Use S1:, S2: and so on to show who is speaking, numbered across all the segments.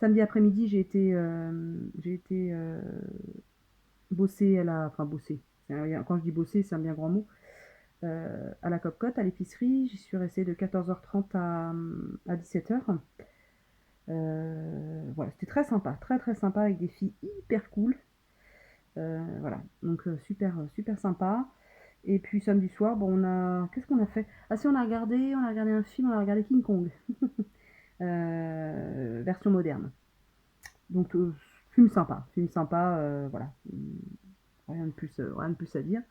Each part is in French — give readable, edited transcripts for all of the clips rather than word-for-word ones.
S1: samedi après-midi, j'ai été bosser enfin bosser. Quand je dis bosser, c'est un bien grand mot. À la Copcote, à l'épicerie, j'y suis restée de 14h30 à 17h. Voilà, c'était très sympa, très très sympa avec des filles hyper cool. Voilà, donc super sympa. Et puis samedi soir, bon, qu'est-ce qu'on a fait? Ah si, on a regardé un film, on a regardé King Kong, version moderne. Donc film sympa, voilà. Rien de plus à dire.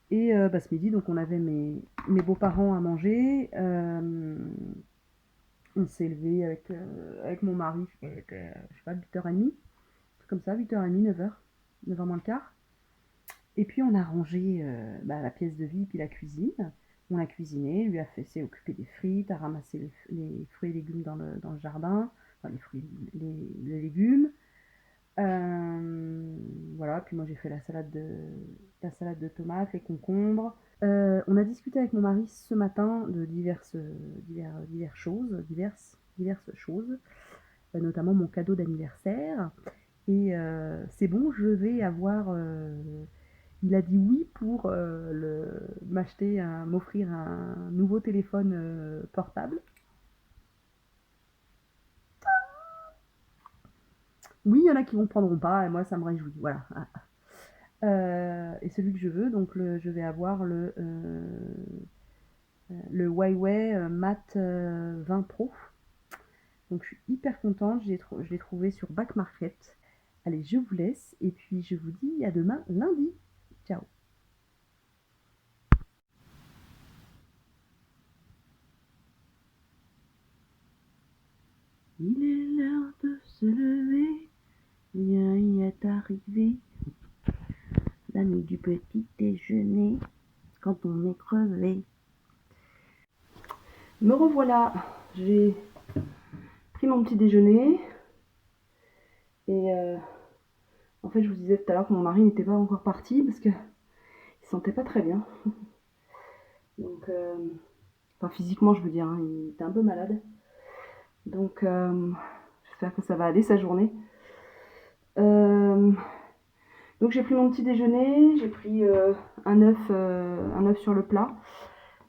S1: Et bah, ce midi, donc on avait mes beaux-parents à manger. On s'est levé avec mon mari, je sais pas, 8h30, comme ça, 8h30, 9h, 9h moins le quart. Et puis on a rangé bah, la pièce de vie, puis la cuisine. On a cuisiné, lui a fait s'est occupé des frites, a ramassé les fruits et légumes dans le jardin, enfin les fruits, les légumes. Voilà, puis moi j'ai fait la salade de tomates, les concombres. On a discuté avec mon mari ce matin de diverses choses, notamment mon cadeau d'anniversaire. Et c'est bon, il a dit oui pour m'offrir un nouveau téléphone portable. Oui, il y en a qui ne prendront pas, et moi ça me réjouit. Voilà. Et celui que je veux, donc je vais avoir le Huawei Mate 20 Pro. Donc je suis hyper contente, je l'ai trouvé sur Back Market. Allez, je vous laisse et puis je vous dis à demain lundi. Ciao. Il est l'heure de se lever, bien y est arrivé la nuit du petit déjeuner, quand on est crevé. Me revoilà, j'ai pris mon petit déjeuner et en fait je vous disais tout à l'heure que mon mari n'était pas encore parti parce qu'il se sentait pas très bien. Donc, enfin physiquement je veux dire, hein, il était un peu malade. Donc j'espère que ça va aller sa journée. Donc j'ai pris mon petit déjeuner, j'ai pris un œuf sur le plat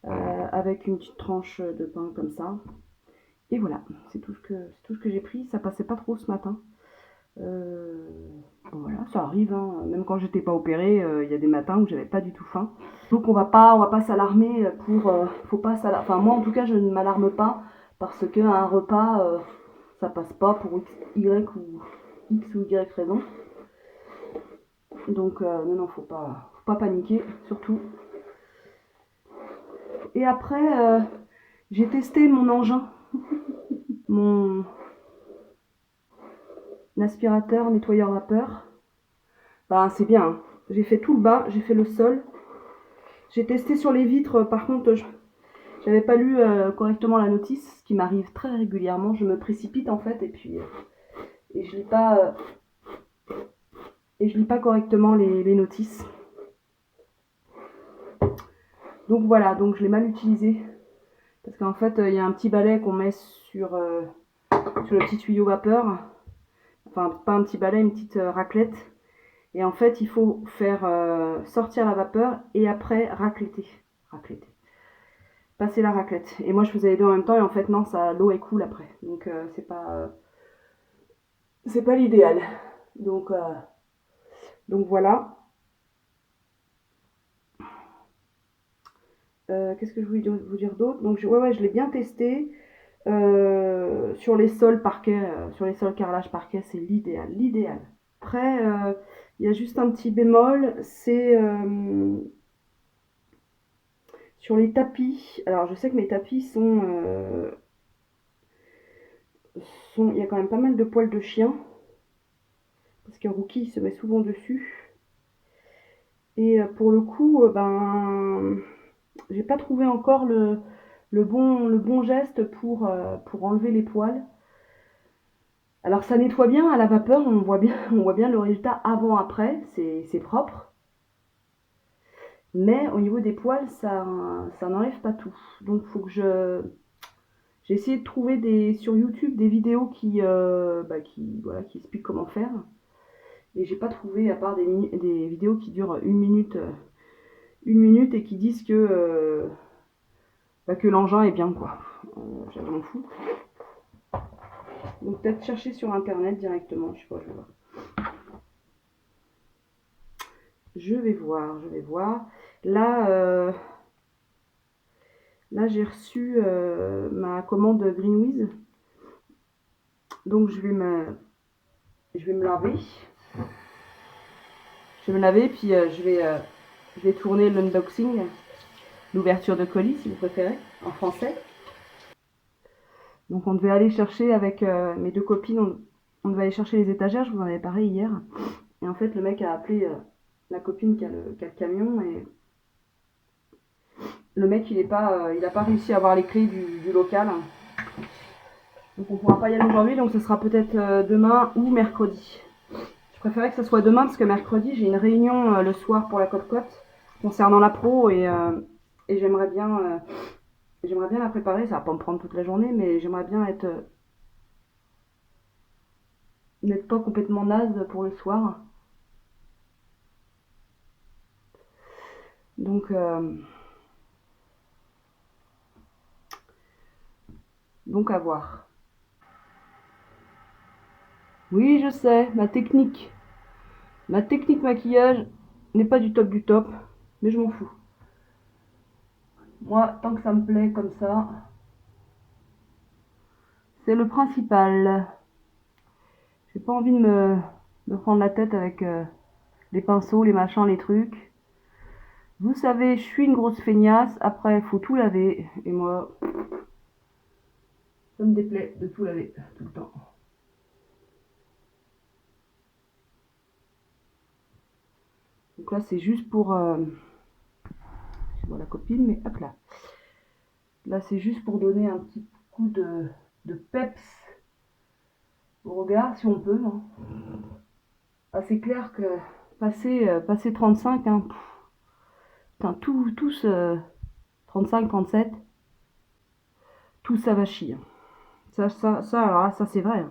S1: avec une petite tranche de pain comme ça. Et voilà, c'est tout ce que j'ai pris. Ça passait pas trop ce matin. Voilà, ça arrive, hein. Même quand j'étais pas opérée, il y a des matins où j'avais pas du tout faim. Donc on va pas s'alarmer faut pas s'alarmer. Enfin moi en tout cas je ne m'alarme pas parce que un repas ça passe pas pour X ou Y raison. Donc non, faut pas paniquer surtout. Et après j'ai testé mon engin, mon aspirateur nettoyeur vapeur. Bah c'est bien, hein. J'ai fait tout le bas, j'ai fait le sol. J'ai testé sur les vitres, par contre j'avais pas lu correctement la notice, ce qui m'arrive très régulièrement. Je me précipite en fait et je lis pas correctement les notices. Donc voilà, donc je l'ai mal utilisé parce qu'en fait il y a un petit balai qu'on met sur le petit tuyau vapeur. Enfin pas un petit balai, une petite raclette. Et en fait il faut faire sortir la vapeur et après racletter. Passer la raclette. Et moi je faisais les deux en même temps et en fait non, l'eau est coule après. Donc c'est pas l'idéal. Donc voilà. Qu'est-ce que je voulais vous dire d'autre? Donc ouais, je l'ai bien testé. Sur les sols parquet, sur les sols carrelage parquet, c'est l'idéal. Après, il y a juste un petit bémol, c'est sur les tapis. Alors je sais que mes tapis il y a quand même pas mal de poils de chien parce que Rookie se met souvent dessus. Et pour le coup, j'ai pas trouvé encore le bon geste pour enlever les poils. Alors ça nettoie bien à la vapeur, on voit bien le résultat avant-après, c'est propre. Mais au niveau des poils, ça n'enlève pas tout. Donc faut que J'ai essayé de trouver sur YouTube des vidéos voilà, qui expliquent comment faire. Et j'ai pas trouvé, à part des vidéos qui durent une minute et qui disent que l'engin est bien, quoi. Je m'en fous. Donc peut-être chercher sur internet directement, je sais pas, je vais voir. Je vais voir. Là, là j'ai reçu ma commande Greenwiz. Donc je vais me laver. Je vais me laver, puis je vais tourner l'unboxing, l'ouverture de colis si vous préférez, en français. Donc on devait aller chercher avec mes deux copines, on devait aller chercher les étagères, je vous en avais parlé hier. Et en fait le mec a appelé la copine qui a le camion et le mec il a pas réussi à avoir les clés du local. Donc on pourra pas y aller aujourd'hui, donc ce sera peut-être demain ou mercredi. Je préférais que ce soit demain parce que mercredi j'ai une réunion le soir pour la Côte-Côte concernant la pro et j'aimerais bien la préparer. Ça va pas me prendre toute la journée, mais j'aimerais bien n'être pas complètement naze pour le soir. Donc à voir. Oui, je sais, ma technique maquillage n'est pas du top, mais je m'en fous. Moi, tant que ça me plaît comme ça, c'est le principal. J'ai pas envie de me prendre la tête avec les pinceaux, les machins, les trucs. Vous savez, je suis une grosse feignasse. Après, il faut tout laver. Et moi, ça me déplaît de tout laver tout le temps. Donc là, c'est juste pour... je vois la copine, mais hop là. Là, c'est juste pour donner un petit coup de peps au regard, si on peut. Hein. Ah, c'est clair que passer 35, hein, putain, tous 35, 37, tout ça va chier. Alors là, ça c'est vrai.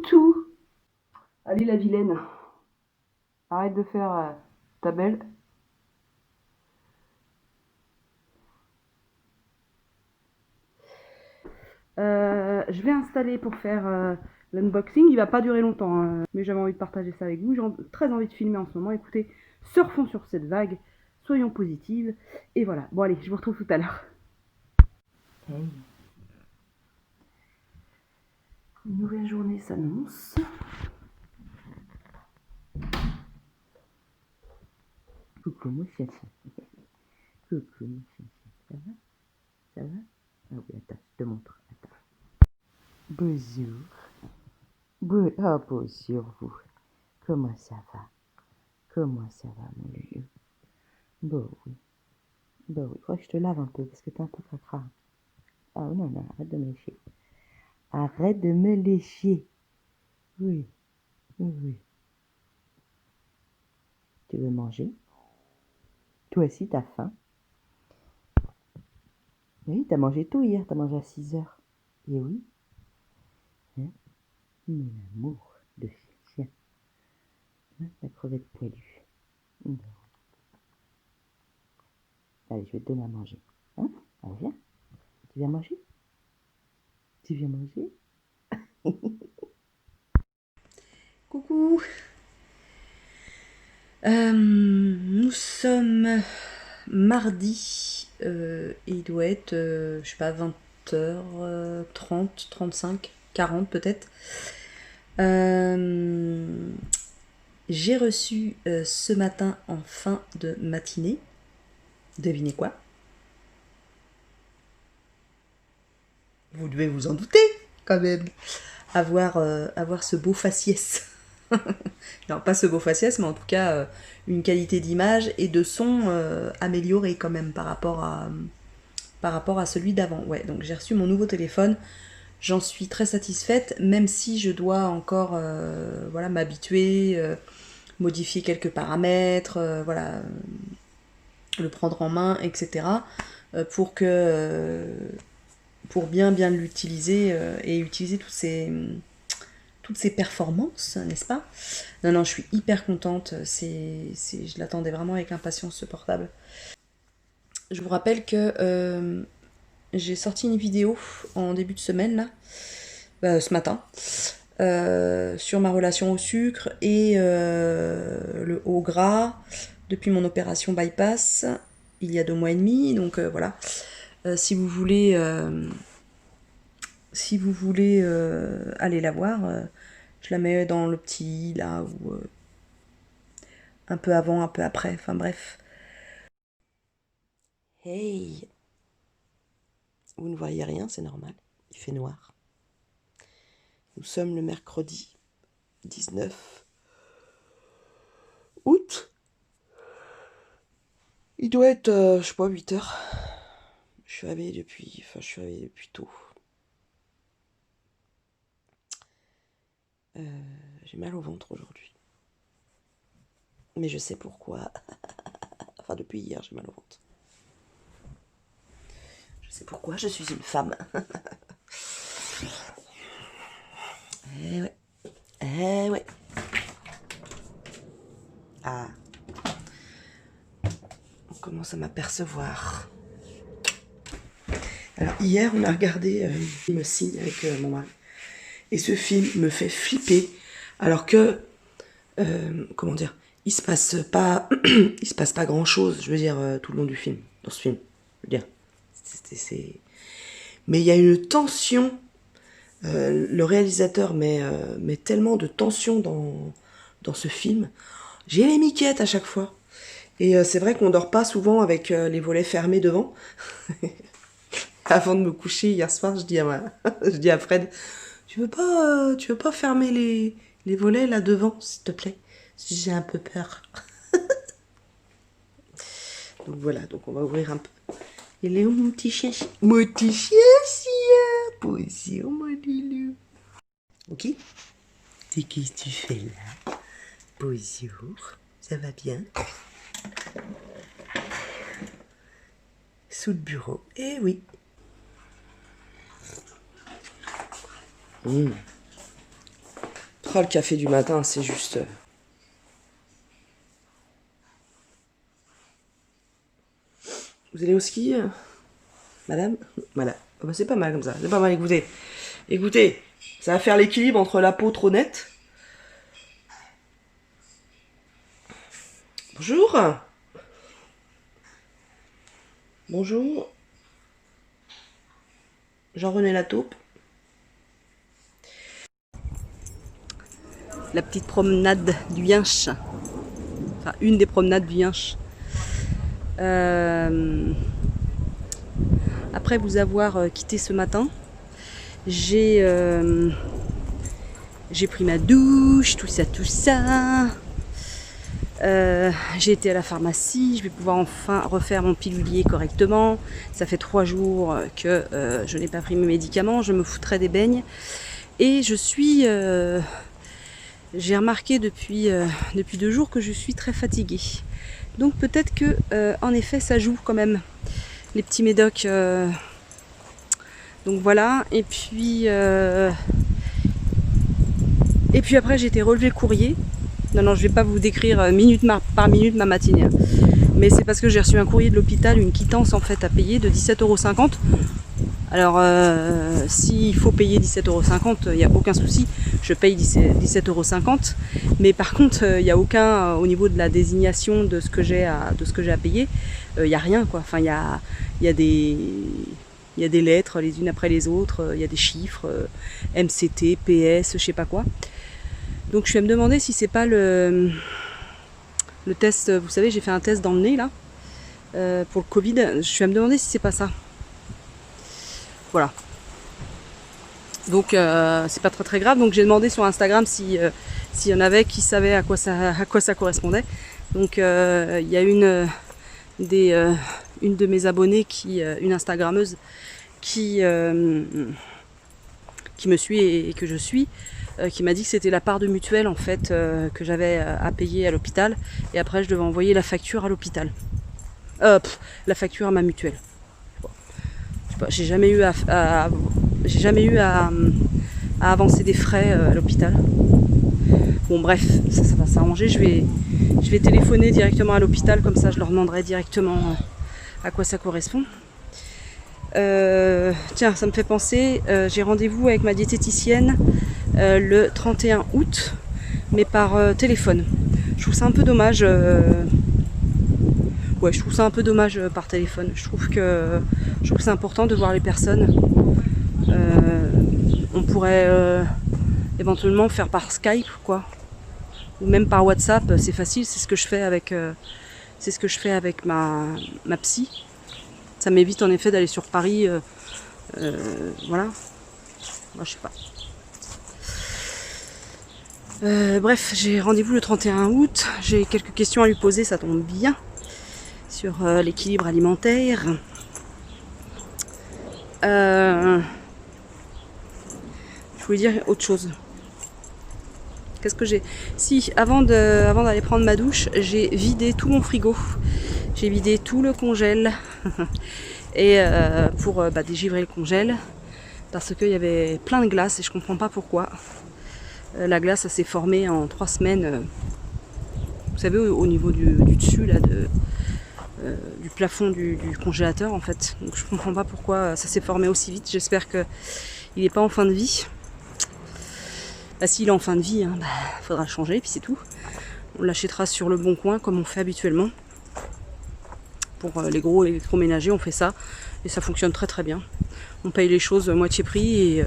S1: Tout. Allez la vilaine. Arrête de faire ta belle. Je vais installer pour faire l'unboxing. Il va pas durer longtemps, hein, mais j'avais envie de partager ça avec vous. J'ai très envie de filmer en ce moment. Écoutez, surfons sur cette vague. Soyons positives. Et voilà. Bon allez, je vous retrouve tout à l'heure. Hey. Une nouvelle journée s'annonce. Coucou mon chien. Coucou mon chien. Ça va? Ça va? Ah oui, attends, je te montre. Attends. Bonjour. Bonjour vous. Comment ça va? Comment ça va mon lieu? Bon oui. Bon oui. Faut que je te lave un peu parce que t'es un peu cracra. Ah non, arrête de me lécher. Arrête de me lécher. Oui. Oui. Tu veux manger? Toi aussi t'as faim? Oui, t'as mangé tôt hier, t'as mangé à 6h. Et oui. Hein? Mon amour de chien. Hein, la crevette poilue. Bon. Allez, je vais te donner à manger. Hein? Allez, viens. Tu viens manger? Tu viens manger? Coucou. Nous sommes mardi et il doit être, je sais pas, 20h30, 35, 40 peut-être. J'ai reçu ce matin en fin de matinée, devinez quoi? Vous devez vous en douter quand même, avoir ce beau faciès. Non, pas ce beau faciès, mais en tout cas une qualité d'image et de son améliorée quand même par rapport à celui d'avant. Ouais, donc j'ai reçu mon nouveau téléphone, j'en suis très satisfaite, même si je dois encore m'habituer,
S2: modifier quelques paramètres, voilà, le prendre en main, etc. Pour bien l'utiliser et utiliser toutes ces performances, n'est-ce pas? Non, non, je suis hyper contente. Je l'attendais vraiment avec impatience, ce portable. Je vous rappelle que j'ai sorti une vidéo en début de semaine, là, ce matin, sur ma relation au sucre et le haut gras depuis mon opération bypass il y a 2 mois et demi. Donc voilà, si vous voulez aller la voir, je la mets dans le petit là, ou un peu avant, un peu après, enfin bref. Hey, vous ne voyez rien, c'est normal, il fait noir. Nous sommes le mercredi 19 août. Il doit être, je sais pas, 8 heures. Je suis réveillée depuis tôt. J'ai mal au ventre aujourd'hui. Mais je sais pourquoi. Enfin, depuis hier, j'ai mal au ventre. Je sais pourquoi, je suis une femme. Eh ouais. Eh ouais. Ah. On commence à m'apercevoir. Alors, hier, on a regardé un film Signe avec mon mari. Et ce film me fait flipper. Alors que, comment dire, il se passe pas grand chose, je veux dire, tout le long du film, dans ce film. Je veux dire, mais il y a une tension. Le réalisateur met tellement de tension dans ce film. J'ai les miquettes à chaque fois. Et c'est vrai qu'on dort pas souvent avec les volets fermés devant. Avant de me coucher hier soir, je dis à Fred, tu veux pas fermer les volets là devant, s'il te plaît? J'ai un peu peur. Donc voilà, donc on va ouvrir un peu. Il est où mon petit chien? Mon petit chien, bonjour mon loulou. Ok? C'est qu'est-ce que tu fais là? Bonjour, ça va bien? Sous le bureau, eh oui. Oh, le café du matin, c'est juste... Vous allez au ski, madame? Voilà. Oh bah c'est pas mal comme ça. C'est pas mal, écoutez. Écoutez, ça va faire l'équilibre entre la peau trop nette. Bonjour. Bonjour. Jean-René Lataupe. La petite promenade du Yinche. Enfin, une des promenades du Yinche. Après vous avoir quitté ce matin, j'ai pris ma douche, tout ça. J'ai été à la pharmacie, je vais pouvoir enfin refaire mon pilulier correctement. Ça fait 3 jours que je n'ai pas pris mes médicaments, je me foutrais des beignes. Et j'ai remarqué depuis 2 jours que je suis très fatiguée. Donc peut-être que en effet ça joue quand même, les petits médocs. Donc voilà, et puis après j'ai été relever le courrier. Non, je vais pas vous décrire minute par minute ma matinée. Mais c'est parce que j'ai reçu un courrier de l'hôpital, une quittance en fait à payer de 17,50 €. Alors s'il faut payer 17,50 €, il n'y a aucun souci, je paye 17,50 €. Mais par contre, il n'y a aucun, au niveau de la désignation de ce que j'ai à payer, il n'y a rien quoi. Enfin, il y a des lettres les unes après les autres, il y a des chiffres, MCT, PS, je sais pas quoi. Donc je vais me demander si c'est pas le test, vous savez, j'ai fait un test dans le nez là, pour le Covid, je vais me demander si c'est pas ça. Voilà. Donc c'est pas très grave, donc j'ai demandé sur Instagram s'il y en avait qui savaient à quoi ça correspondait. Donc il y a une de mes abonnées, une Instagrammeuse qui me suit et que je suis, qui m'a dit que c'était la part de mutuelle en fait que j'avais à payer à l'hôpital, et après je devais envoyer la facture à l'hôpital. La facture à ma mutuelle. Bon. Je sais pas, j'ai jamais eu à avancer des frais à l'hôpital. Bon bref, ça va s'arranger. Je vais téléphoner directement à l'hôpital, comme ça je leur demanderai directement à quoi ça correspond. Tiens, ça me fait penser, j'ai rendez-vous avec ma diététicienne le 31 août, mais par téléphone. Je trouve ça un peu dommage. Ouais, je trouve ça un peu dommage par téléphone. Je trouve que c'est important de voir les personnes. On pourrait éventuellement faire par Skype, quoi, ou même par WhatsApp. C'est facile. C'est ce que je fais avec ma psy. Ça m'évite en effet d'aller sur Paris. Voilà. Moi, je sais pas. Bref, j'ai rendez-vous le 31 août. J'ai quelques questions à lui poser, ça tombe bien, sur l'équilibre alimentaire. Je voulais dire autre chose. Qu'est-ce que j'ai ? Si, avant d'aller prendre ma douche, j'ai vidé tout mon frigo. J'ai vidé tout le congèle. Et pour dégivrer le congèle, parce qu'il y avait plein de glace et je comprends pas pourquoi. La glace, ça s'est formée en 3 semaines. Vous savez, au niveau du dessus là, du plafond du congélateur en fait. Donc je comprends pas pourquoi ça s'est formé aussi vite. J'espère qu'il n'est pas en fin de vie. S'il est en fin de vie, faudra le changer, puis c'est tout. On l'achètera sur le bon coin comme on fait habituellement. Pour les gros électroménagers, on fait ça et ça fonctionne très très bien. On paye les choses moitié prix et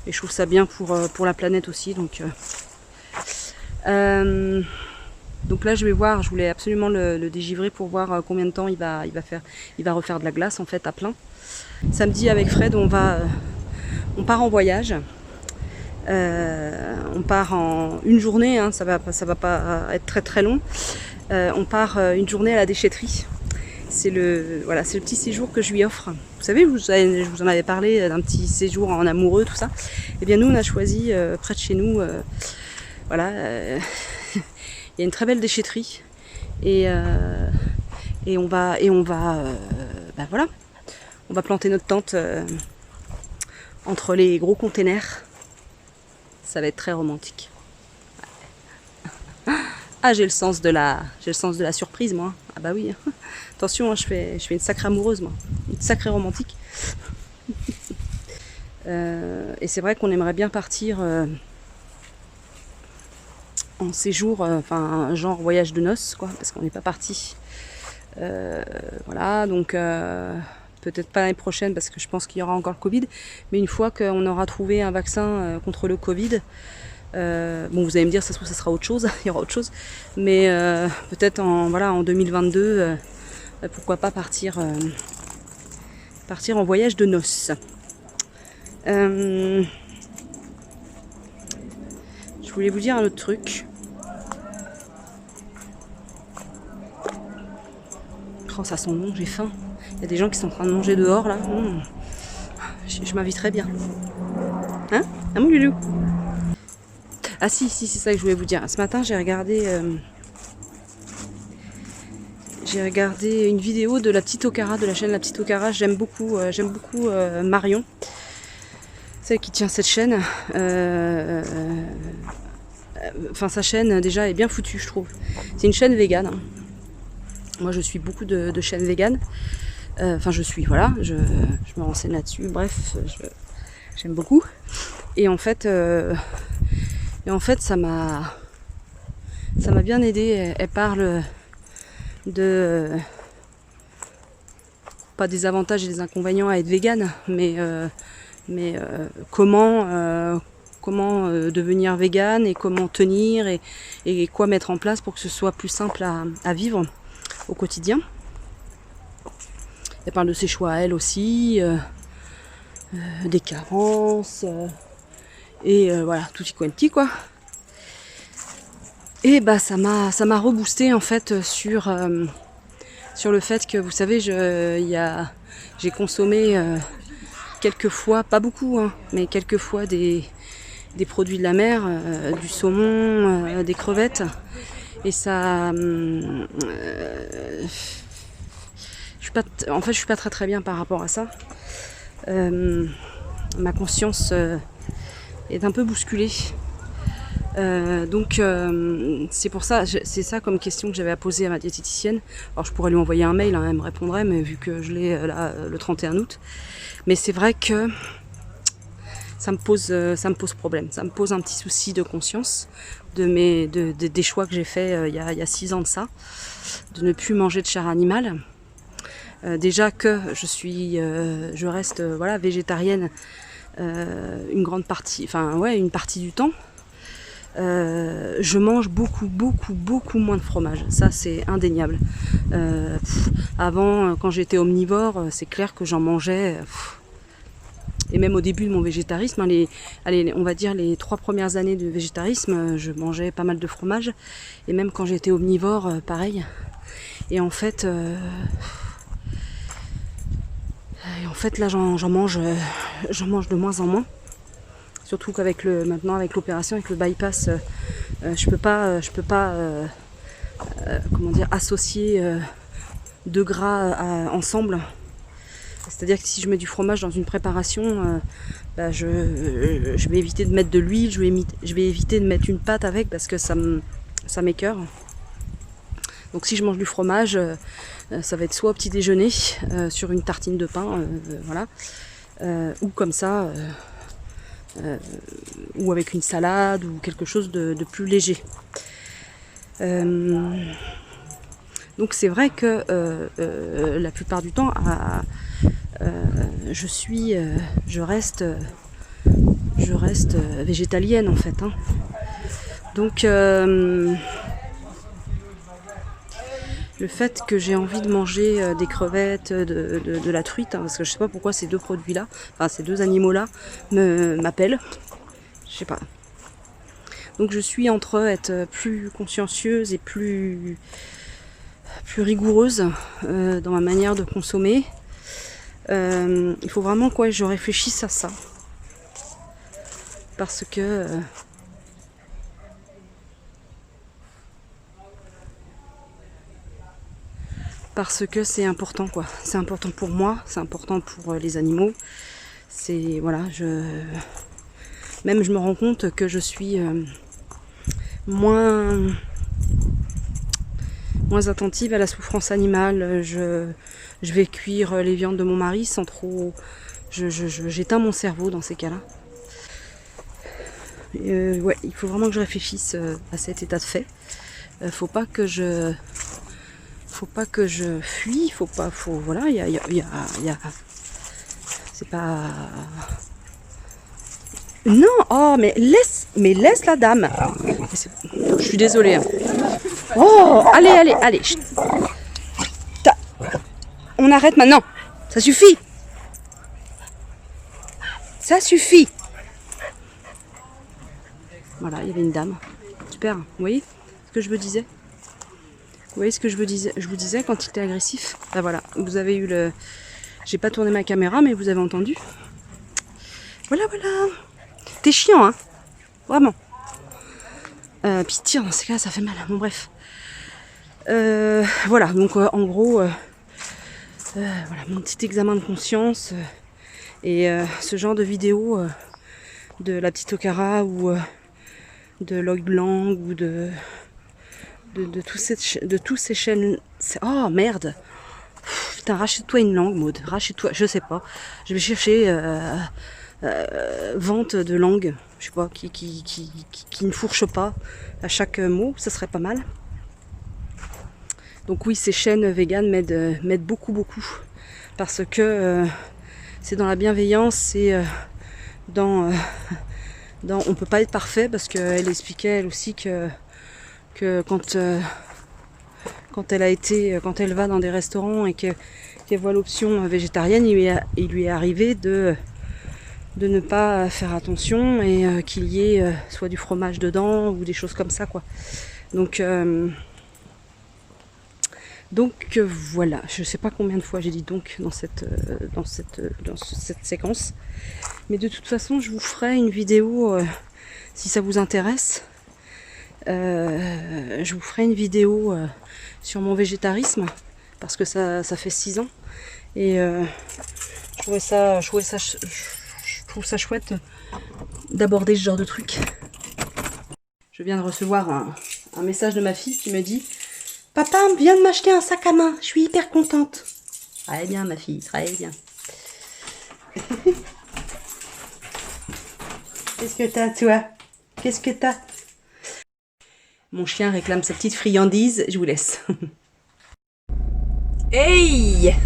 S2: je trouve ça bien pour la planète aussi. Donc là je vais voir, je voulais absolument le dégivrer pour voir combien de temps il va refaire de la glace en fait à plein. Samedi avec Fred on part en voyage. On part en une journée, ça va pas être très très long. On part une journée à la déchetterie. C'est le petit séjour que je lui offre. Vous savez, je vous en avais parlé d'un petit séjour en amoureux, tout ça. Eh bien nous on a choisi près de chez nous, il y a une très belle déchetterie et on va planter notre tente entre les gros containers. Ça va être très romantique. Ah, j'ai le sens de la surprise, moi. Ah bah oui. Attention, je fais une sacrée amoureuse, moi. Une sacrée romantique. Et c'est vrai qu'on aimerait bien partir en séjour, genre voyage de noces, quoi, parce qu'on n'est pas parti. Voilà, donc peut-être pas l'année prochaine, parce que je pense qu'il y aura encore le Covid, mais une fois qu'on aura trouvé un vaccin contre le Covid, vous allez me dire, ça se trouve, ça sera autre chose, il y aura autre chose, mais peut-être en 2022, pourquoi pas partir en voyage de noces. Je voulais vous dire un autre truc. Oh, ça sent bon, j'ai faim. Il y a des gens qui sont en train de manger dehors là. Je m'inviterais bien. Hein, mon loulou? Ah si, c'est ça que je voulais vous dire. Ce matin, j'ai regardé une vidéo de la petite Okara, de la chaîne La Petite Okara. J'aime beaucoup Marion, celle qui tient cette chaîne. Sa chaîne déjà est bien foutue, je trouve. C'est une chaîne végane. Hein. Moi, je suis beaucoup de chaînes véganes. Je me renseigne là-dessus. Bref, j'aime beaucoup. Et en fait, ça m'a bien aidé. Elle parle pas des avantages et des inconvénients à être végane, mais comment devenir végane et comment tenir et quoi mettre en place pour que ce soit plus simple à vivre au quotidien. Elle parle de ses choix à elle aussi, des carences, et voilà, tutti quanti quoi. Et ça m'a reboosté en fait sur le fait que, vous savez, j'ai consommé quelques fois, pas beaucoup, hein, mais quelques fois des des produits de la mer, du saumon, des crevettes. Et ça... en fait, je suis pas très bien par rapport à ça. Ma conscience est un peu bousculée. Donc c'est pour ça, c'est ça comme question que j'avais à poser à ma diététicienne. Alors je pourrais lui envoyer un mail, hein, elle me répondrait, mais vu que je l'ai là le 31 août. Mais c'est vrai que ça me pose problème. Ça me pose un petit souci de conscience des choix que j'ai faits il y a 6 ans de ça, de ne plus manger de chair animale. Déjà que je reste voilà, végétarienne une grande partie, enfin ouais, une partie du temps. Je mange beaucoup moins de fromage, ça c'est indéniable. Avant, quand j'étais omnivore, c'est clair que j'en mangeais, et même au début de mon végétarisme, on va dire les 3 premières années de végétarisme, je mangeais pas mal de fromage, et même quand j'étais omnivore, pareil. Et en fait là j'en mange de moins en moins. Surtout qu'avec maintenant avec l'opération, avec le bypass, je peux pas comment dire, associer 2 gras ensemble. C'est-à-dire que si je mets du fromage dans une préparation, je vais éviter de mettre de l'huile, je vais éviter de mettre une pâte avec parce que ça m'écœure. Donc si je mange du fromage, ça va être soit au petit déjeuner, sur une tartine de pain, voilà, ou comme ça. Ou avec une salade ou quelque chose de plus léger. Donc c'est vrai que la plupart du temps je reste végétalienne en fait, hein. Donc le fait que j'ai envie de manger des crevettes, de la truite, hein, parce que je sais pas pourquoi ces 2 produits-là, enfin ces 2 animaux-là m'appellent, je sais pas. Donc je suis entre être plus consciencieuse et plus rigoureuse dans ma manière de consommer. Il faut vraiment que je réfléchisse à ça. Parce que c'est important, quoi. C'est important pour moi, c'est important pour les animaux. C'est voilà, je me rends compte que je suis moins attentive à la souffrance animale. Je vais cuire les viandes de mon mari sans trop. J'éteins mon cerveau dans ces cas-là. Ouais, il faut vraiment que je réfléchisse à cet état de fait. Faut pas que je fuis, voilà, il y a c'est pas. Non, oh, mais laisse la dame. Je suis désolée. Hein. Oh, allez. On arrête maintenant. Ça suffit. Ça suffit. Voilà, il y avait une dame. Super. Vous voyez ce que je me disais? Vous voyez ce que je vous disais quand il était agressif? Bah voilà, vous avez eu le... J'ai pas tourné ma caméra, mais vous avez entendu. Voilà. T'es chiant, hein. Vraiment. Puis tire, dans ces cas-là, ça fait mal. Bon, bref. Voilà, donc en gros, voilà, mon petit examen de conscience. Et ce genre de vidéo de la petite Okara ou de Log Blanc ou de tous ces chaînes. Oh merde! Putain, rachète-toi une langue, Maud. Rachète-toi, je sais pas. Je vais chercher vente de langue, je sais pas, qui ne fourche pas à chaque mot, ça serait pas mal. Donc oui, ces chaînes véganes m'aident beaucoup. Parce que c'est dans la bienveillance, c'est dans on peut pas être parfait, parce qu'elle expliquait elle aussi que quand elle va dans des restaurants et qu'elle voit l'option végétarienne, il lui est arrivé de ne pas faire attention et qu'il y ait soit du fromage dedans ou des choses comme ça, quoi. Donc voilà, je sais pas combien de fois j'ai dit donc dans cette séquence, mais de toute façon je vous ferai une vidéo si ça vous intéresse. Je vous ferai une vidéo sur mon végétarisme parce que ça fait 6 ans et je trouve ça chouette d'aborder ce genre de truc. Je viens de recevoir un message de ma fille qui me dit: papa vient de m'acheter un sac à main, je suis hyper contente. Très bien ma fille, très bien. Qu'est-ce que t'as toi? Qu'est-ce que t'as? Mon chien réclame sa petite friandise, je vous laisse. Hey!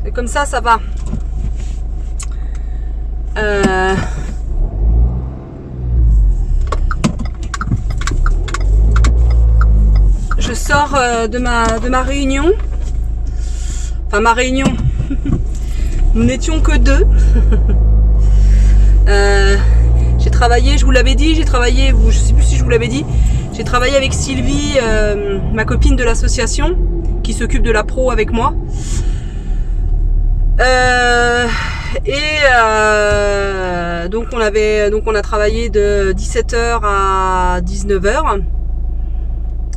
S2: C'est comme ça va. Je sors de ma réunion. Enfin ma réunion. Nous n'étions que 2. J'ai travaillé, je vous l'avais dit, je sais plus si je vous l'avais dit, j'ai travaillé avec Sylvie, ma copine de l'association, qui s'occupe de la pro avec moi. Donc on a travaillé de 17h à 19h.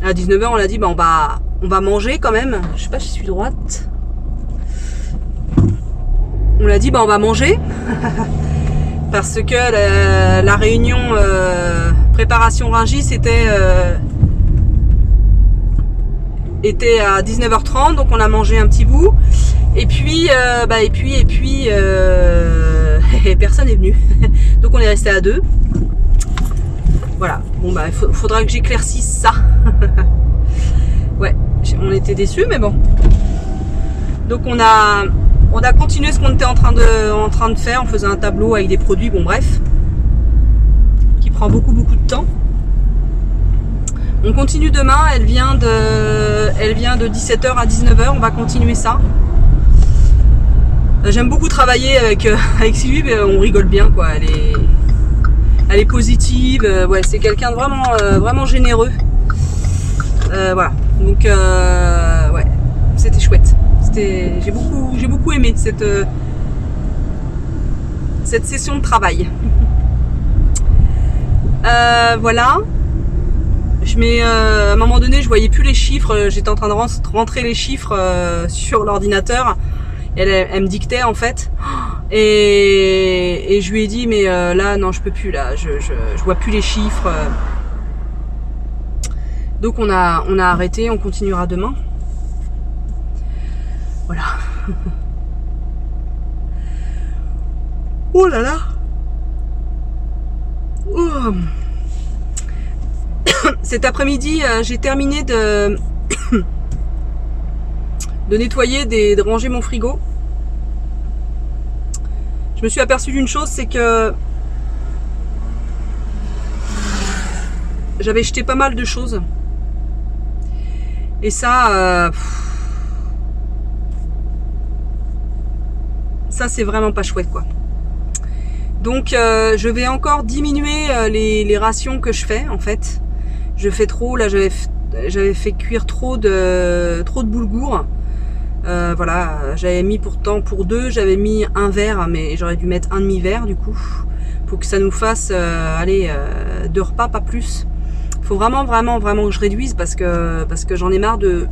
S2: À 19h on a dit on va manger quand même. Je sais pas si je suis droite. On a dit on va manger. Parce que la réunion préparation Rungis était à 19h30, donc on a mangé un petit bout. Et puis personne n'est venu. Donc on est resté à 2. Voilà. Bon il faudra que j'éclaircisse ça. Ouais, on était déçus, mais bon. Donc on a continué ce qu'on était en train de faire. On faisait un tableau avec des produits, bon bref, qui prend beaucoup de temps. On continue demain, elle vient de 17h à 19h, on va continuer ça. J'aime beaucoup travailler avec Sylvie, mais on rigole bien quoi, elle est positive, ouais, c'est quelqu'un de vraiment généreux. Voilà, donc ouais, c'était chouette. J'ai beaucoup aimé cette session de travail. Voilà. À un moment donné, je voyais plus les chiffres. J'étais en train de rentrer les chiffres sur l'ordinateur. Elle me dictait en fait. Et je lui ai dit mais là non, je peux plus là. Je vois plus les chiffres. Donc on a arrêté. On continuera demain. Voilà. Oh là là. Oh. Cet après-midi, j'ai terminé de nettoyer, de ranger mon frigo. Je me suis aperçue d'une chose, c'est que j'avais jeté pas mal de choses. Et ça, c'est vraiment pas chouette quoi. Donc je vais encore diminuer les rations que je fais en fait. Je fais trop, là j'avais fait cuire trop de boulgour. Voilà, j'avais mis pourtant pour 2, j'avais mis un verre, mais j'aurais dû mettre un demi-verre du coup. Faut que ça nous fasse 2 repas, pas plus. Faut vraiment que je réduise parce que j'en ai marre de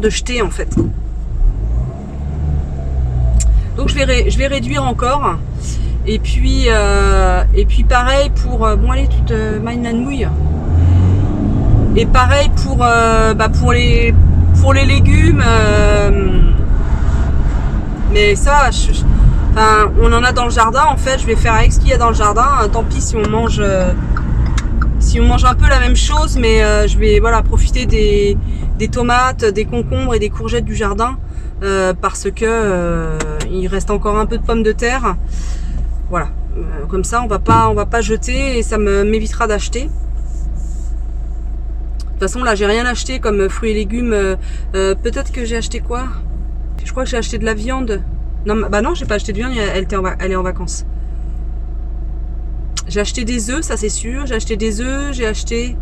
S2: jeter en fait. Donc je vais réduire encore. Et puis pareil pour bon allez tu te mine la nouille. Et pareil pour les légumes. Mais ça, on en a dans le jardin en fait. Je vais faire avec ce qu'il y a dans le jardin. Tant pis si on mange un peu la même chose, mais je vais profiter des tomates, des concombres et des courgettes du jardin parce que il reste encore un peu de pommes de terre. Voilà, comme ça on va pas jeter et ça m'évitera d'acheter. De toute façon là j'ai rien acheté comme fruits et légumes. Peut-être que j'ai acheté quoi? Je crois que j'ai acheté de la viande. Non, non, j'ai pas acheté de viande, elle est en vacances. J'ai acheté des œufs, ça c'est sûr. J'ai acheté des œufs, j'ai acheté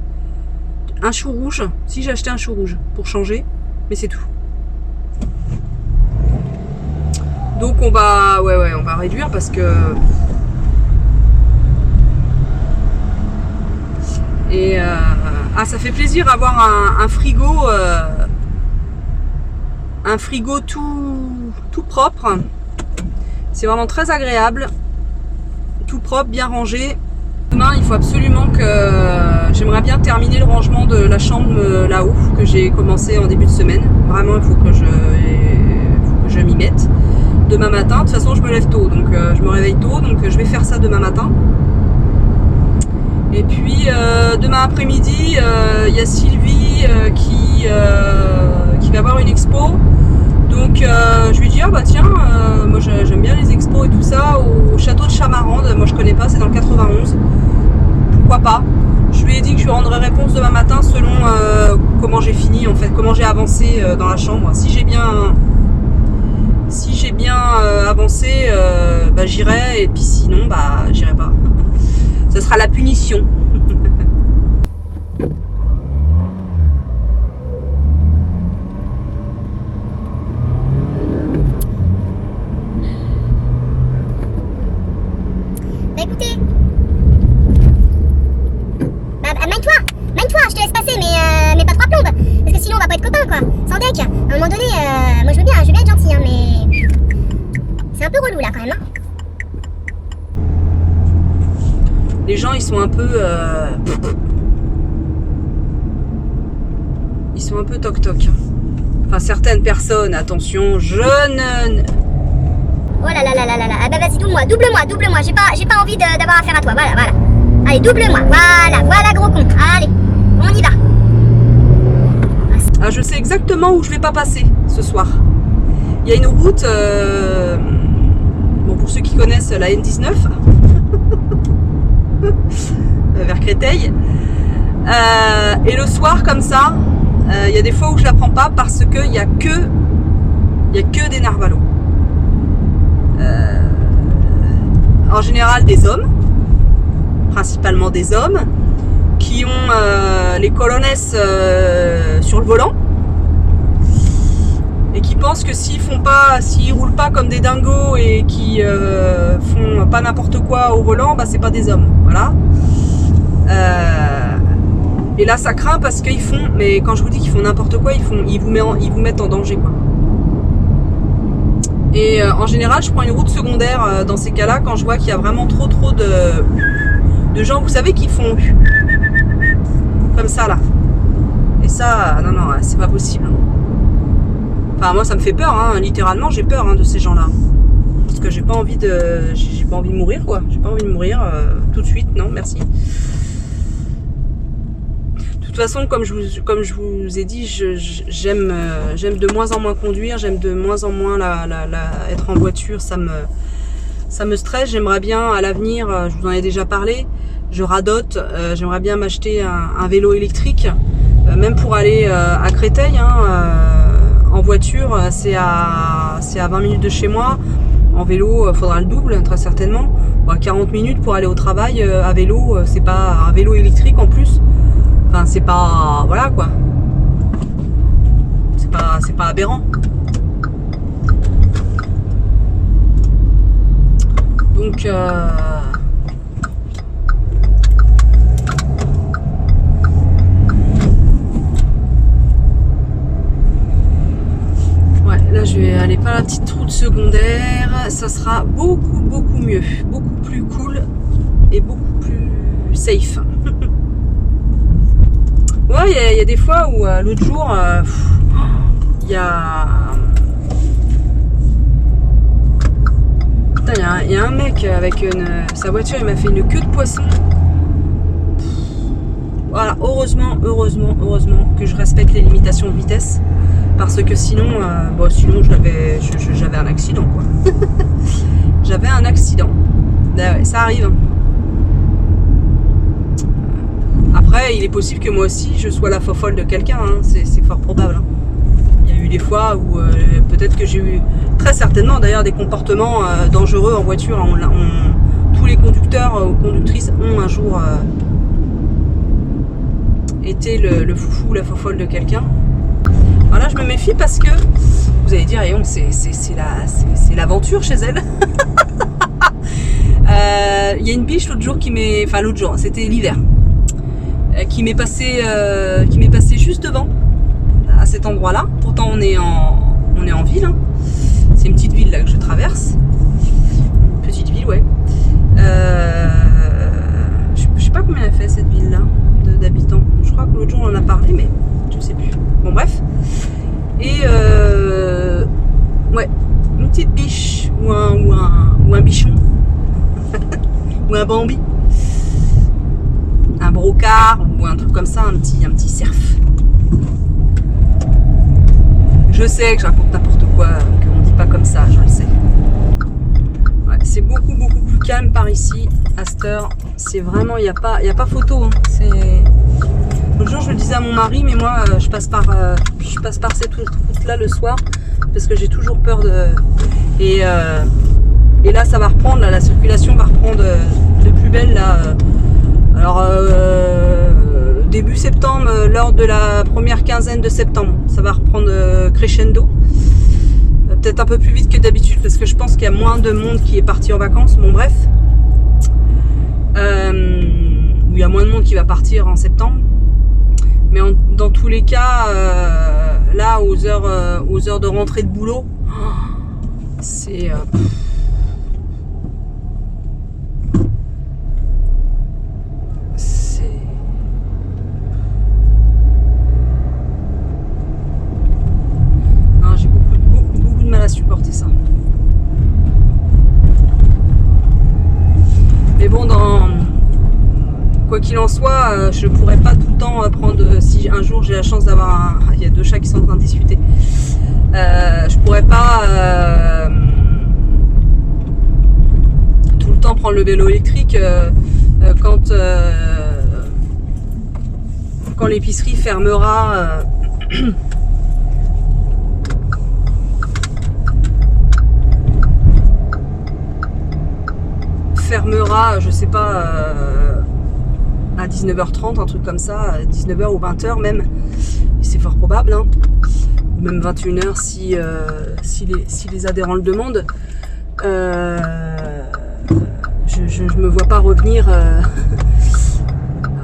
S2: un chou rouge. Si, j'ai acheté un chou rouge pour changer, mais c'est tout. Donc on va, on va réduire parce que... Et ça fait plaisir d'avoir un frigo tout propre. C'est vraiment très agréable, tout propre, bien rangé. Demain, il faut absolument que j'aimerais bien terminer le rangement de la chambre là-haut que j'ai commencé en début de semaine. Vraiment, il faut que je m'y mette. Demain matin, de toute façon, je me lève tôt, donc je me réveille tôt, donc je vais faire ça demain matin. Et puis demain après-midi, il y a Sylvie qui va avoir une expo. Donc je lui dis ah bah tiens, moi j'aime bien les expos et tout ça au château de Chamarande. Moi je connais pas, c'est dans le 91. Pourquoi pas? Je lui ai dit que je lui rendrais réponse demain matin selon comment j'ai fini en fait, comment j'ai avancé dans la chambre. Si j'ai bien avancé, bah j'irai, et puis sinon bah j'irai pas. Ce sera la punition.
S3: Bah écoutez, mine-toi, je te laisse passer, mais pas trois plombes, parce que sinon on va pas être copains quoi, sans deck. À un moment donné, moi je veux bien être gentil, hein, mais c'est un peu relou là quand même. Hein.
S2: Les gens ils sont un peu toc-toc. Enfin certaines personnes, attention, jeunes.
S3: Oh là là là là là là, ah bah vas-y double-moi, j'ai pas envie d'avoir affaire à toi, voilà. Allez, double-moi, voilà gros con, allez, on y va.
S2: Ah, je sais exactement où je vais pas passer ce soir. Il y a une route, bon pour ceux qui connaissent la N19, vers Créteil, et le soir comme ça, il y a des fois où je la prends pas parce qu'il y a que des narvalos. En général des hommes, principalement des hommes, qui ont les colonnes sur le volant et qui pensent que s'ils roulent pas comme des dingos et qui font pas n'importe quoi au volant, bah c'est pas des hommes, voilà. Et là ça craint parce qu'ils font, mais quand je vous dis qu'ils font n'importe quoi, ils vous mettent en danger quoi. Et en général, je prends une route secondaire dans ces cas-là quand je vois qu'il y a vraiment trop de gens, vous savez, qui font comme ça là. Et ça, non, c'est pas possible. Enfin, moi, ça me fait peur, hein, littéralement, j'ai peur de ces gens-là. Parce que j'ai pas envie de mourir, quoi. J'ai pas envie de mourir tout de suite, non, merci. De toute façon, comme je vous ai dit, j'aime de moins en moins conduire, j'aime de moins en moins être en voiture, ça me stresse. J'aimerais bien à l'avenir, je vous en ai déjà parlé, je radote, j'aimerais bien m'acheter un vélo électrique, même pour aller à Créteil, en voiture, c'est à 20 minutes de chez moi. En vélo, il faudra le double, très certainement. Bon, 40 minutes pour aller au travail à vélo, c'est pas un vélo électrique en plus. Enfin, c'est pas... Voilà, quoi. C'est pas aberrant. Donc... Ouais, là, je vais aller par la petite route secondaire. Ça sera beaucoup mieux. Beaucoup plus cool et beaucoup plus safe. Ouais, il y a des fois où l'autre jour, il y a un mec avec sa voiture, il m'a fait une queue de poisson. Voilà, heureusement que je respecte les limitations de vitesse, parce que sinon, j'avais un accident, quoi. J'avais un accident. Ça arrive. Après, il est possible que moi aussi je sois la fofolle de quelqu'un, c'est fort probable. Il y a eu des fois où peut-être que j'ai eu, très certainement d'ailleurs, des comportements dangereux en voiture. Tous les conducteurs ou conductrices ont un jour été le foufou ou la fofolle de quelqu'un. Voilà, je me méfie parce que Vous allez dire, c'est l'aventure chez elle. Il y a une biche l'autre jour l'autre jour, c'était l'hiver, qui m'est passé juste devant, à cet endroit-là. Pourtant on est en ville, hein. C'est une petite ville là que je traverse. Une petite ville, ouais. Je sais pas combien elle fait cette ville-là d'habitants. Je crois que l'autre jour on en a parlé, mais je sais plus. Bon bref. Et ouais, une petite biche ou un bichon ou un bambi, un brocard ou un truc comme ça, un petit cerf. Je sais que je raconte n'importe quoi, qu'on dit pas comme ça, je le sais. Ouais, c'est beaucoup plus calme par ici à cette heure. C'est vraiment, il y a pas photo. Hein. L'autre jour je le disais à mon mari, mais moi je passe par cette route là le soir parce que j'ai toujours peur de. Et là ça va reprendre, là, la circulation va reprendre de plus belle là. Alors début septembre, lors de la première quinzaine de septembre, ça va reprendre crescendo. Peut-être un peu plus vite que d'habitude parce que je pense qu'il y a moins de monde qui est parti en vacances. Bon bref, il y a moins de monde qui va partir en septembre. Mais dans tous les cas, là aux heures de rentrée de boulot, c'est j'ai beaucoup de mal à supporter ça. Mais bon, quoi qu'il en soit, je pourrais pas tout le temps prendre. Si un jour j'ai la chance d'avoir il y a deux chats qui sont en train de discuter. Je pourrais pas tout le temps prendre le vélo électrique quand l'épicerie fermera. Fermera, je sais pas, à 19h30, un truc comme ça, à 19h ou 20h même, et c'est fort probable, hein. Ou même 21h si les adhérents le demandent. Je me vois pas revenir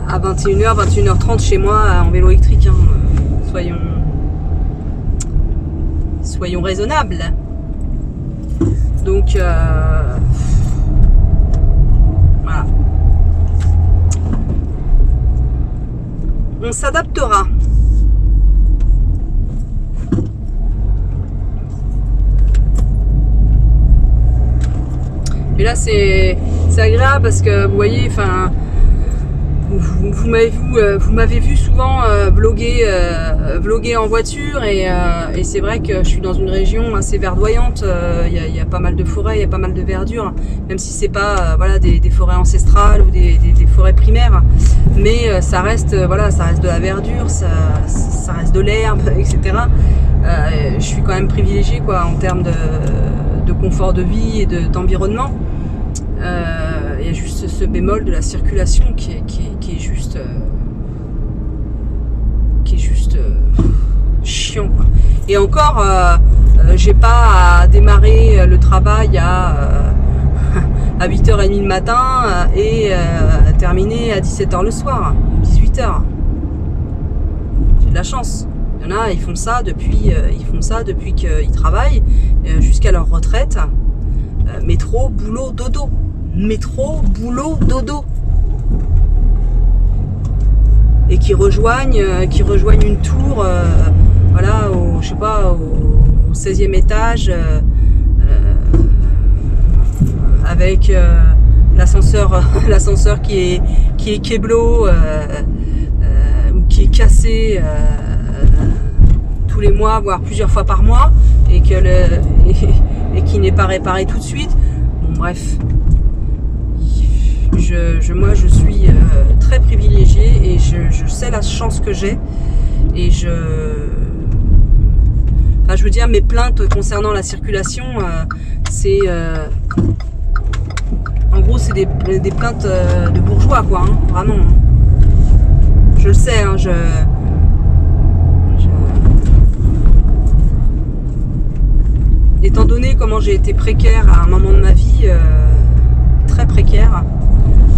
S2: à 21h, 21h30 chez moi en vélo électrique, hein. Soyons raisonnables. Donc voilà. On s'adaptera. Et là c'est agréable parce que vous voyez, enfin, vous m'avez vu souvent vlogger en voiture et c'est vrai que je suis dans une région assez verdoyante. Il y a pas mal de forêts, il y a pas mal de verdure, même si c'est pas voilà des forêts ancestrales ou des forêts primaires, mais ça reste ça reste de la verdure, ça reste de l'herbe, etc. Je suis quand même privilégiée quoi en termes de confort de vie et d'environnement. Il y a juste ce bémol de la circulation qui est juste chiant quoi. Et encore j'ai pas à démarrer le travail à 8h30 le matin et terminer à 17h le soir, 18h. J'ai de la chance. Il y en a, ils font ça depuis qu'ils travaillent jusqu'à leur retraite. Métro, boulot, dodo. Métro, boulot, dodo. Et qui rejoignent une tour, voilà, au 16e étage, avec l'ascenseur qui est kéblo, ou qui est cassé tous les mois, voire plusieurs fois par mois, et qui n'est pas réparé tout de suite. Bon, bref. Moi je suis très privilégiée et je sais la chance que j'ai et je veux dire, mes plaintes concernant la circulation c'est en gros c'est des plaintes de bourgeois quoi, hein, vraiment hein. Je le sais hein, étant donné comment j'ai été précaire à un moment de ma vie, très précaire,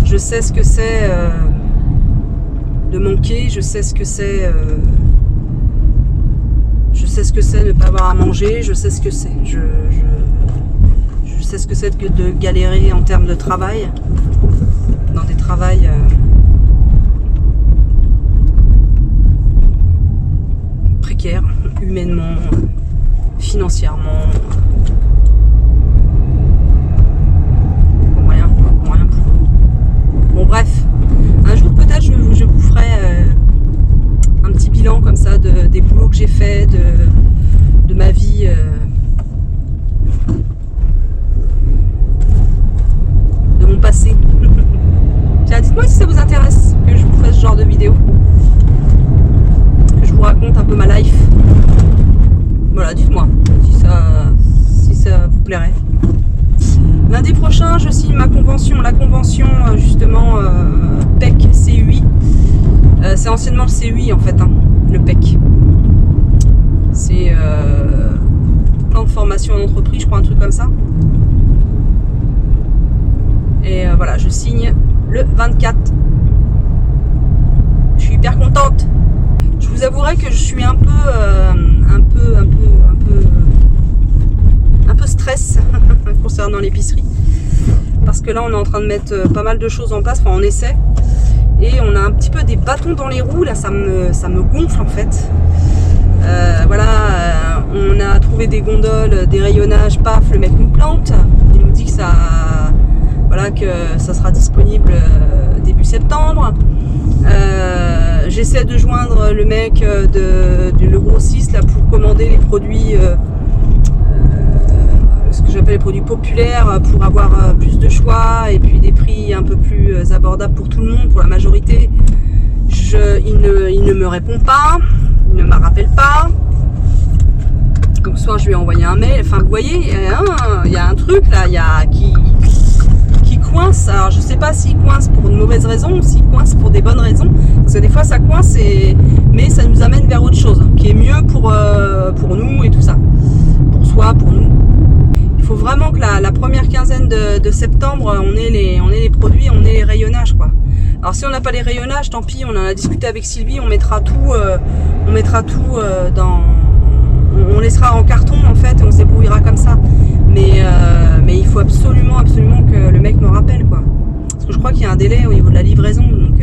S2: je sais ce que c'est de manquer, je sais ce que c'est ne pas avoir à manger, je sais ce que c'est. Je sais ce que c'est de galérer en termes de travail, dans des travails précaires, humainement, financièrement, moyen pour eux. Bon bref, un jour peut-être je vous ferai un petit bilan comme ça des boulots que j'ai fait, de ma vie. De mon passé. Tiens, dites-moi si ça vous intéresse que je vous fasse ce genre de vidéo. Que je vous raconte un peu ma life. Voilà, dites-moi si ça vous plairait. Lundi prochain, je signe ma convention, la convention justement PEC CUI. C'est anciennement le CUI en fait, hein, le PEC. C'est plan de formation en entreprise, je crois, un truc comme ça. Et voilà, je signe le 24. Je suis hyper contente. Je vous avouerai que je suis un peu stress concernant l'épicerie. Parce que là, on est en train de mettre pas mal de choses en place, enfin on essaie. Et on a un petit peu des bâtons dans les roues, là ça me gonfle en fait. Voilà, on a trouvé des gondoles, des rayonnages, paf, le mec nous plante. Il nous dit que ça sera disponible début septembre. J'essaie de joindre le mec le grossiste là, pour commander les produits, ce que j'appelle les produits populaires, pour avoir plus de choix et puis des prix un peu plus abordables pour tout le monde, pour la majorité. Il ne me répond pas, il ne me rappelle pas. Comme soir je lui ai envoyé un mail. Enfin vous voyez, il y a un truc là, qui coince. Alors je sais pas s'il coince pour une mauvaise raison ou s'il coince pour des bonnes raisons, parce que des fois ça coince mais ça nous amène vers autre chose qui est mieux pour nous et tout ça, pour soi, pour nous. Il faut vraiment que la première quinzaine de septembre on ait les produits, on ait les rayonnages quoi. Alors si on n'a pas les rayonnages, tant pis, on en a discuté avec Sylvie, on mettra tout dans, on laissera en carton en fait et on se débrouillera comme ça. Mais il faut absolument que le mec me rappelle quoi. Parce que je crois qu'il y a un délai au niveau de la livraison, donc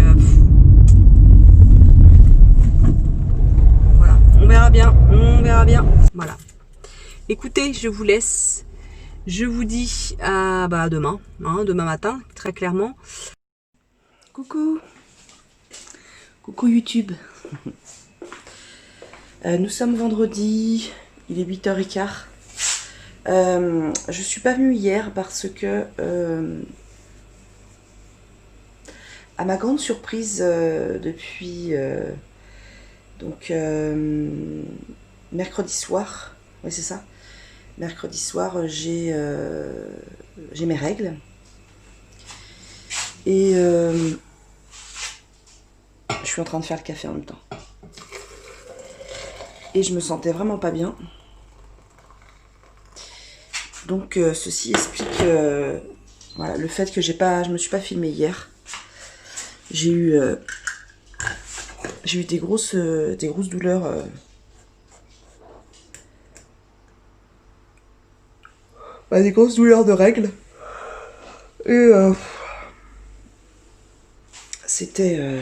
S2: voilà, on verra bien. Voilà. Écoutez, je vous laisse. Je vous dis à demain, demain matin, très clairement. Coucou YouTube. Nous sommes vendredi, il est 8h15. Je suis pas venue hier parce que à ma grande surprise depuis mercredi soir, oui c'est ça, mercredi soir j'ai mes règles et je suis en train de faire le café en même temps et je me sentais vraiment pas bien. Donc ceci explique voilà, le fait que je me suis pas filmée hier. J'ai eu des grosses douleurs des grosses douleurs de règles et c'était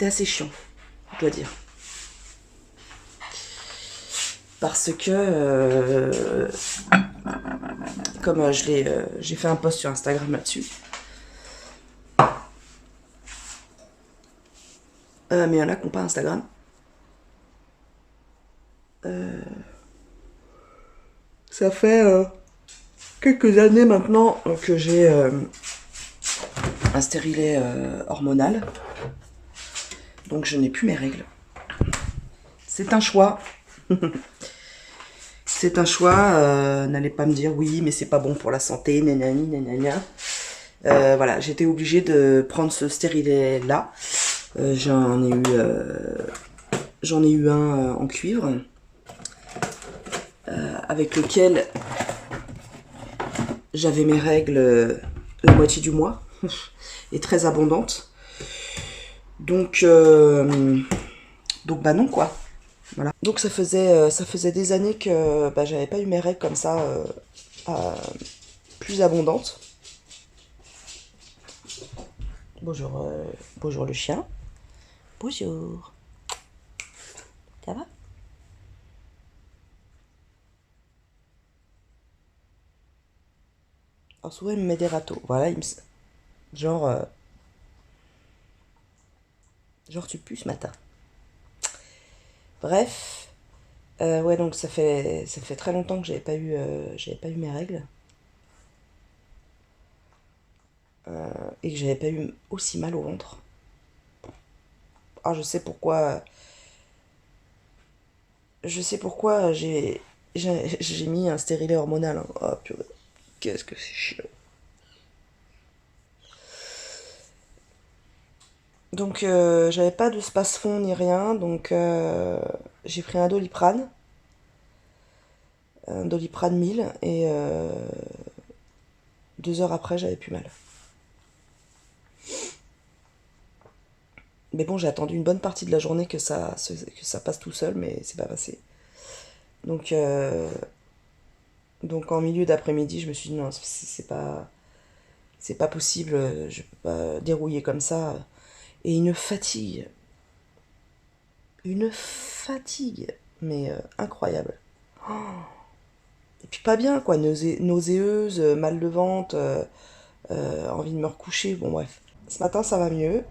S2: assez chiant, je dois dire. Parce que comme j'ai fait un post sur Instagram là-dessus. Mais il y en a qui n'ont pas Instagram. Ça fait quelques années maintenant que j'ai un stérilet hormonal. Donc je n'ai plus mes règles. C'est un choix. C'est un choix. N'allez pas me dire oui, mais c'est pas bon pour la santé. Nanani, nanana. Voilà, j'étais obligée de prendre ce stérilet là. J'en ai eu un en cuivre, avec lequel j'avais mes règles la moitié du mois, et très abondantes. Donc bah non quoi. Voilà. Donc ça faisait des années que j'avais pas eu mes règles comme ça plus abondantes. Bonjour, bonjour le chien. Bonjour. Ça va? Alors souvent il me met des râteaux. Voilà, genre tu pues ce matin. Bref, ouais, donc ça fait très longtemps que j'avais pas eu mes règles. Et que j'avais pas eu aussi mal au ventre. Ah, je sais pourquoi j'ai mis un stérilet hormonal. Hein. Oh purée, qu'est-ce que c'est chiant. Donc j'avais pas de space-fond ni rien, donc j'ai pris un Doliprane 1000, et 2 heures après j'avais plus mal. Mais bon, j'ai attendu une bonne partie de la journée que ça passe tout seul, mais c'est pas passé. Donc en milieu d'après-midi, je me suis dit non, c'est pas possible, je peux pas dérouiller comme ça. Et une fatigue, mais incroyable. Et puis pas bien quoi, nauséeuse, mal de ventre, envie de me recoucher, bon bref. Ce matin ça va mieux.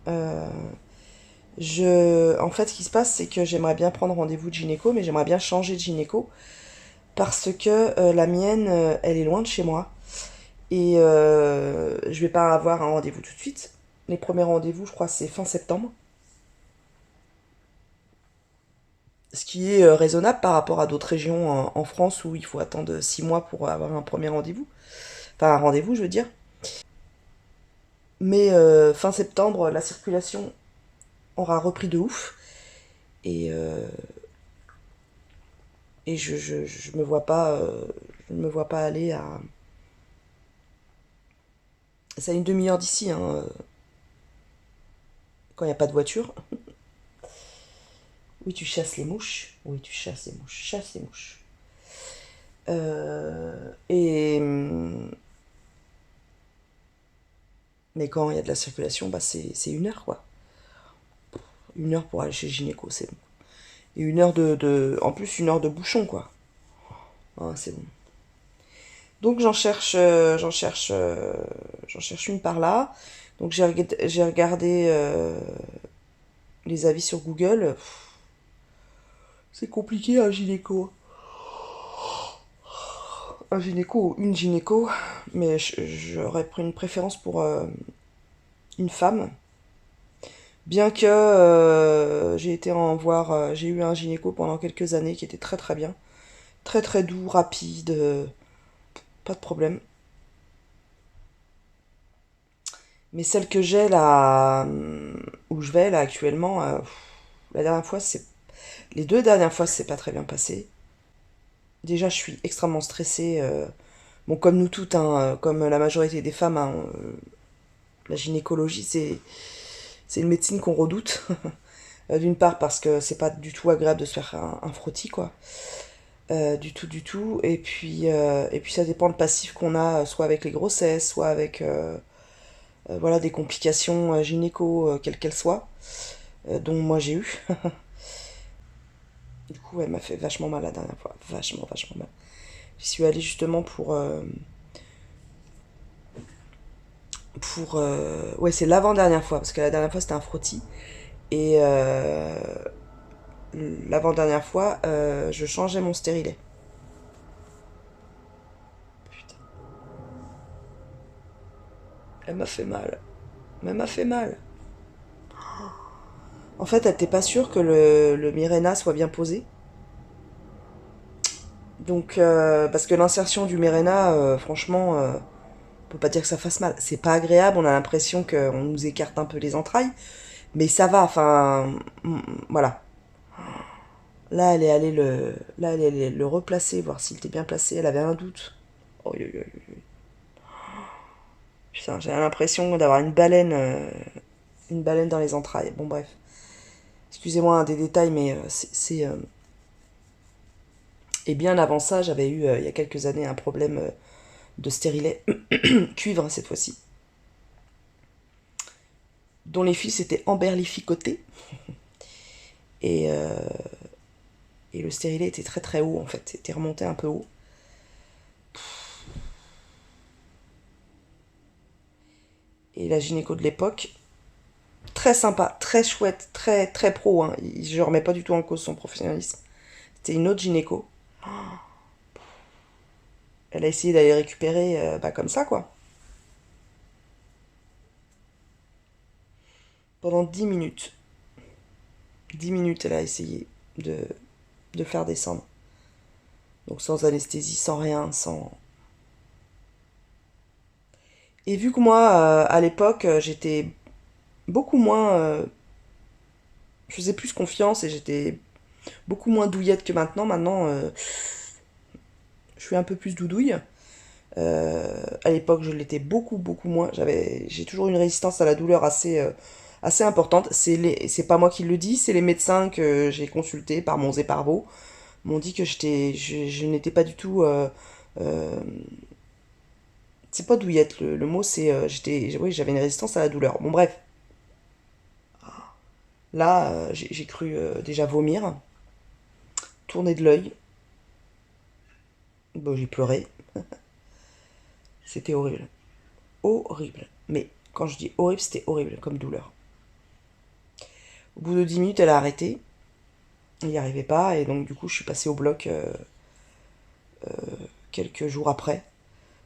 S2: En fait, ce qui se passe, c'est que j'aimerais bien prendre rendez-vous de gynéco, mais j'aimerais bien changer de gynéco parce que la mienne, elle est loin de chez moi et je vais pas avoir un rendez-vous tout de suite. Les premiers rendez-vous, je crois, c'est fin septembre. Ce qui est raisonnable par rapport à d'autres régions en France où il faut attendre 6 mois pour avoir un premier rendez-vous. Enfin, un rendez-vous, je veux dire. Mais fin septembre, la circulation aura repris de ouf. Et je me vois pas aller à... C'est à une demi-heure d'ici, hein, quand il n'y a pas de voiture. Oui, tu chasses les mouches. Oui, tu chasses les mouches. Chasse les mouches. Mais quand il y a de la circulation, c'est 1 heure, quoi. 1 heure pour aller chez le gynéco, c'est bon. Et 1 heure en plus, 1 heure de bouchon, quoi. Ah, c'est bon. Donc j'en cherche une par là. Donc j'ai regardé les avis sur Google. C'est compliqué un gynéco. Un gynéco ou une gynéco. Mais j'aurais pris une préférence pour une femme. Bien que j'ai eu un gynéco pendant quelques années qui était très très bien. Très très doux, rapide, pas de problème. Mais celle que j'ai là, où je vais là actuellement, les 2 dernières fois, c'est pas très bien passé. Déjà, je suis extrêmement stressée. Bon, comme nous toutes, hein, comme la majorité des femmes, hein, la gynécologie, c'est une médecine qu'on redoute. D'une part parce que c'est pas du tout agréable de se faire un frottis, quoi. Du tout. Et puis ça dépend le passif qu'on a, soit avec les grossesses, soit avec voilà, des complications gynéco, quelles qu'elles soient, dont moi j'ai eu. Du coup, elle m'a fait vachement mal la dernière fois. Vachement mal. J'y suis allée justement ouais, c'est l'avant-dernière fois, parce que la dernière fois c'était un frottis. Et l'avant-dernière fois, je changeais mon stérilet. Putain. Elle m'a fait mal. En fait, elle était pas sûre que le Mirena soit bien posé. Donc, parce que l'insertion du Mirena, franchement, on peut pas dire que ça fasse mal. C'est pas agréable, on a l'impression qu'on nous écarte un peu les entrailles.
S4: Mais ça va, enfin, voilà. Là, elle est allée le replacer, voir s'il était bien placé. Elle avait un doute. Oh, yo, yo, yo. Putain, j'ai l'impression d'avoir une baleine dans les entrailles. Bon, bref. Excusez-moi des détails, mais c'est Et bien avant ça, j'avais eu, il y a quelques années, un problème de stérilet, cuivre cette fois-ci, dont les fils étaient emberlificotés. Et, euh, et le stérilet était très très haut en fait, était remonté un peu haut. Et la gynéco de l'époque, très sympa, très chouette, très très pro, hein. Je remets pas du tout en cause son professionnalisme. C'était une autre gynéco. Elle a essayé d'aller récupérer comme ça quoi. Pendant 10 minutes. 10 minutes elle a essayé de faire descendre. Donc sans anesthésie, sans rien, sans... Et vu que moi, à l'époque, j'étais beaucoup moins... je faisais plus confiance et j'étais beaucoup moins douillette que maintenant. Maintenant, je suis un peu plus doudouille. À l'époque, je l'étais beaucoup, beaucoup moins. J'ai toujours une résistance à la douleur assez importante. C'est pas moi qui le dis, c'est les médecins que j'ai consultés par Monts et par Vaux m'ont dit que je n'étais pas du tout... c'est pas douillette, le mot, c'est... oui, j'avais une résistance à la douleur. Bon, bref. Là, j'ai cru déjà vomir, tourner de l'œil. Bon, j'ai pleuré. C'était horrible. Horrible. Mais quand je dis horrible, c'était horrible comme douleur. Au bout de 10 minutes, elle a arrêté. Il n'y arrivait pas. Et donc, du coup, je suis passée au bloc quelques jours après.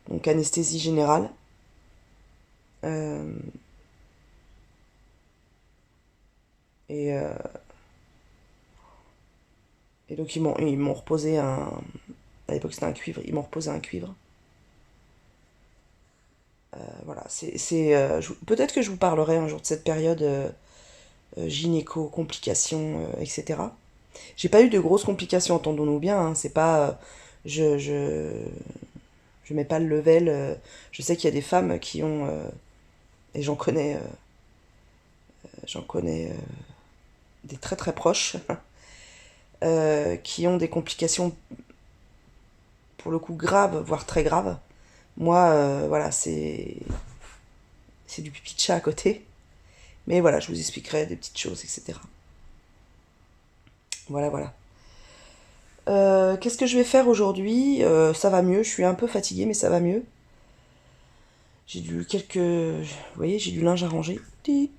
S4: Donc, anesthésie générale. Et donc, ils m'ont reposé un... À l'époque, c'était un cuivre. Ils m'ont reposé un cuivre. Voilà. Peut-être que je vous parlerai un jour de cette période gynéco, complications, etc. J'ai pas eu de grosses complications, entendons-nous bien. Hein, c'est pas... je mets pas le level. Je sais qu'il y a des femmes qui ont... et j'en connais des très très proches qui ont des complications pour le coup graves, voire très graves. Moi, voilà, c'est du pipi de chat à côté. Mais voilà, je vous expliquerai des petites choses, etc. Voilà, voilà. Qu'est-ce que je vais faire aujourd'hui? Ça va mieux, je suis un peu fatiguée, mais ça va mieux. J'ai vous voyez, j'ai du linge à ranger. J'ai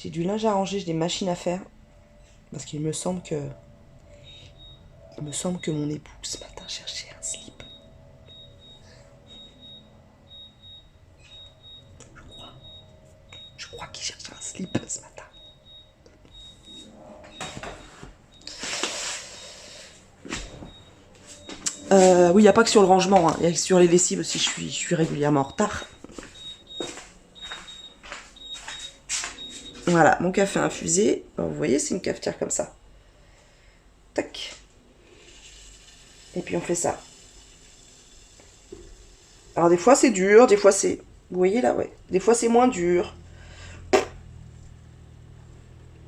S4: du linge à ranger, j'ai des machines à faire. Parce qu'il me semble que... mon époux, ce matin, cherchait un slip. Je crois qu'il cherchait un slip ce matin. Oui, il n'y a pas que sur le rangement, hein. Il y a sur les lessives aussi, je suis régulièrement en retard. Voilà, mon café infusé. Alors, vous voyez, c'est une cafetière comme ça. Tac. Et puis on fait ça. Alors des fois c'est dur, des fois c'est... Vous voyez là, ouais. Des fois c'est moins dur.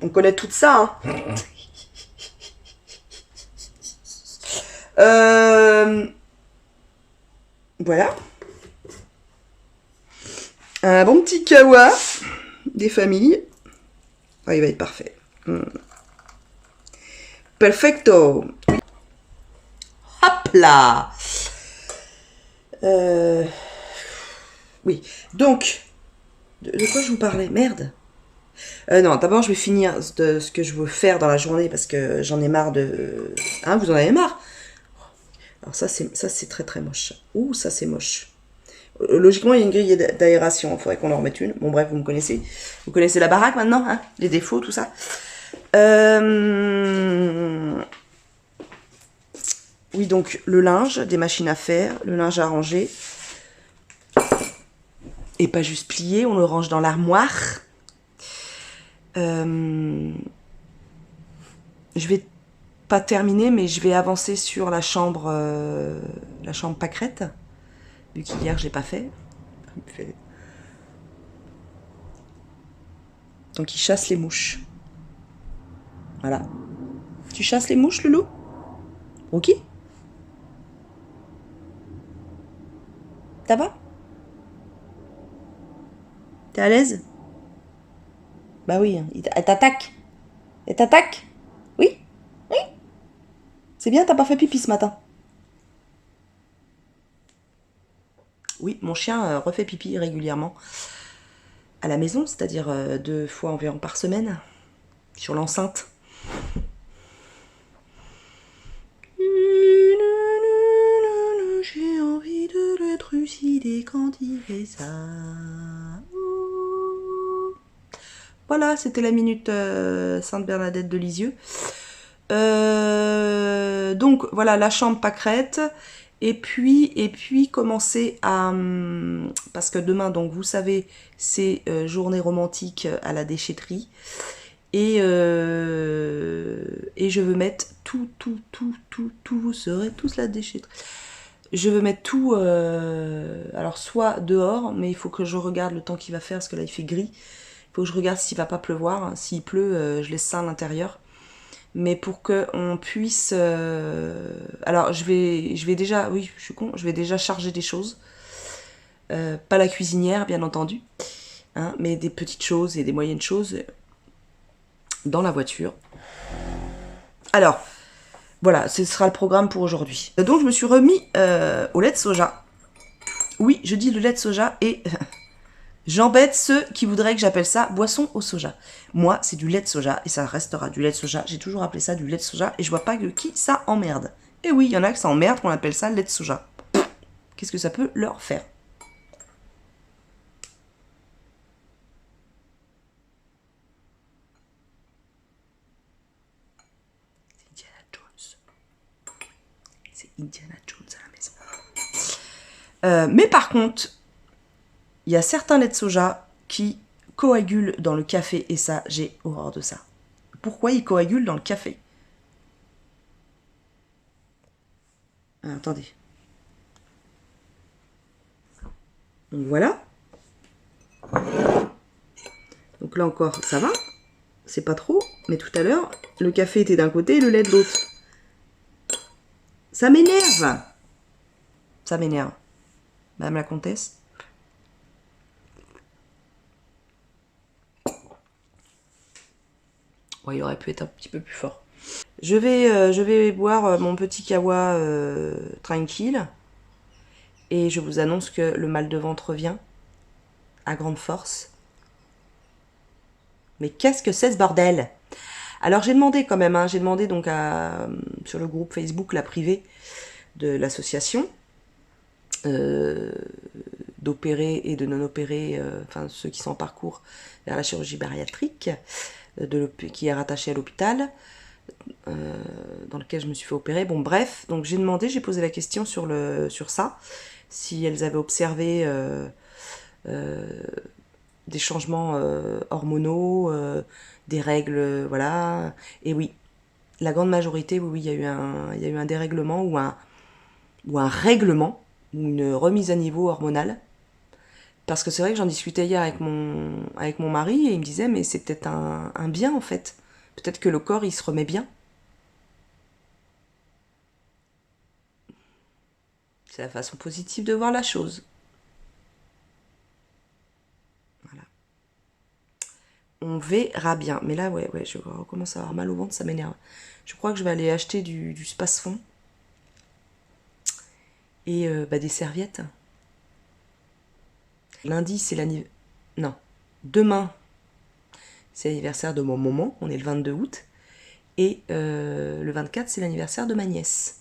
S4: On connaît tout ça, hein. Voilà. Un bon petit kawa des familles. Ah, il va être parfait. Perfecto. Hop là. Oui. Donc, de quoi je vous parlais? Merde. Non, d'abord je vais finir de ce que je veux faire dans la journée parce que j'en ai marre de... Hein, vous en avez marre? Alors ça c'est très très moche. Ouh, ça c'est moche. Logiquement, il y a une grille d'aération. Il faudrait qu'on en remette une. Bon, bref, vous me connaissez. Vous connaissez la baraque maintenant, hein? Les défauts, tout ça. Oui, donc le linge, des machines à faire, le linge à ranger. Et pas juste plié, on le range dans l'armoire. Je vais pas terminer, mais je vais avancer sur la chambre pâquerette, vu qu'hier je l'ai pas fait. Donc il chasse les mouches. Voilà. Tu chasses les mouches, Loulou? Ok. Ça va? T'es à l'aise? Bah oui, hein. Elle t'attaque. Elle t'attaque? Oui? Oui? C'est bien, t'as pas fait pipi ce matin. Oui, mon chien refait pipi régulièrement à la maison, c'est-à-dire 2 fois environ par semaine, sur l'enceinte. J'ai envie de le trucider quand il fait ça. Voilà, c'était la minute Sainte Bernadette de Lisieux. Donc voilà, la chambre pâquerette. Et puis commencer à... Parce que demain, donc vous savez, c'est journée romantique à la déchetterie. Et je veux mettre tout, vous serez tous la déchetterie. Je veux mettre tout, alors soit dehors, mais il faut que je regarde le temps qu'il va faire, parce que là il fait gris. Il faut que je regarde s'il va pas pleuvoir. S'il pleut, je laisse ça à l'intérieur. Mais pour qu'on puisse... Alors je vais déjà... Oui, je suis con. Je vais déjà charger des choses. Pas la cuisinière, bien entendu. Hein, mais des petites choses et des moyennes choses dans la voiture. Alors, voilà, ce sera le programme pour aujourd'hui. Donc je me suis remis au lait de soja. Oui, je dis le lait de soja et... J'embête ceux qui voudraient que j'appelle ça boisson au soja. Moi, c'est du lait de soja et ça restera du lait de soja. J'ai toujours appelé ça du lait de soja et je vois pas que qui ça emmerde. Et oui, il y en a que ça emmerde qu'on appelle ça lait de soja. Qu'est-ce que ça peut leur faire? C'est Indiana Jones. C'est Indiana Jones à la maison. Mais par contre, il y a certains laits de soja qui coagulent dans le café et ça, j'ai horreur de ça. Pourquoi ils coagulent dans le café? Attendez. Donc voilà. Donc là encore, ça va. C'est pas trop. Mais tout à l'heure, le café était d'un côté et le lait de l'autre. Ça m'énerve. Ça m'énerve. Madame la comtesse. Ouais, il aurait pu être un petit peu plus fort. Je vais boire mon petit kawa tranquille. Et je vous annonce que le mal de ventre revient à grande force. Mais qu'est-ce que c'est ce bordel? Alors j'ai demandé quand même, j'ai demandé donc sur le groupe Facebook, la privée de l'association, d'opérer et de non opérer, enfin ceux qui sont en parcours vers la chirurgie bariatrique, qui est rattachée à l'hôpital, dans lequel je me suis fait opérer. Bon bref, donc j'ai demandé, j'ai posé la question sur ça, si elles avaient observé des changements hormonaux, des règles, voilà. Et oui, la grande majorité, oui, il y a eu un dérèglement ou un règlement, ou une remise à niveau hormonale. Parce que c'est vrai que j'en discutais hier avec mon mari et il me disait, mais c'est peut-être un bien en fait. Peut-être que le corps, il se remet bien. C'est la façon positive de voir la chose. Voilà. On verra bien. Mais là, ouais, je recommence à avoir mal au ventre, ça m'énerve. Je crois que je vais aller acheter du Spasfon. Et des serviettes. Lundi, c'est l'anniversaire... Non. Demain, c'est l'anniversaire de mon moment. On est le 22 août. Et le 24, c'est l'anniversaire de ma nièce.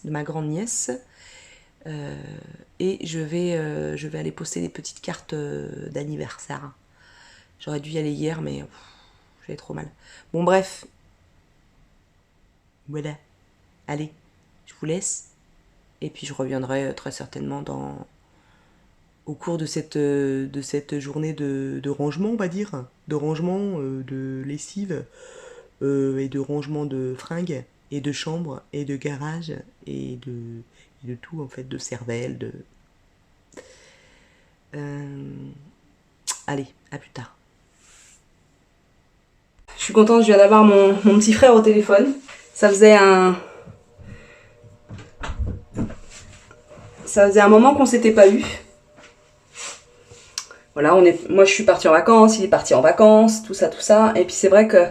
S4: De ma grande nièce. Et je vais aller poster des petites cartes d'anniversaire. J'aurais dû y aller hier, mais j'avais trop mal. Bon, bref. Voilà. Allez. Je vous laisse. Et puis je reviendrai très certainement au cours de cette journée de rangement, on va dire. De rangement, de lessive, et de rangement de fringues, et de chambre, et de garage, et de tout, en fait, de cervelle, Allez, à plus tard.
S2: Je suis contente, je viens d'avoir mon petit frère au téléphone. Ça faisait un moment qu'on s'était pas eu. Voilà, moi je suis partie en vacances, il est parti en vacances, tout ça. Et puis c'est vrai que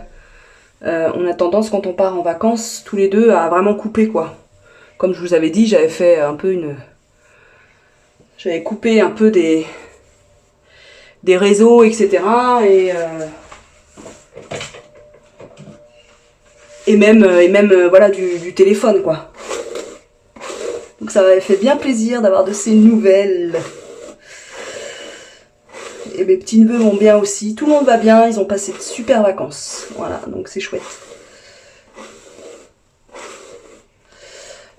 S2: on a tendance quand on part en vacances, tous les deux, à vraiment couper quoi. Comme je vous avais dit, j'avais fait un peu j'avais coupé un peu des réseaux, etc. Et même voilà du téléphone quoi. Donc ça m'avait fait bien plaisir d'avoir de ces nouvelles. Et mes petits neveux vont bien aussi. Tout le monde va bien, ils ont passé de super vacances. Voilà, donc c'est chouette.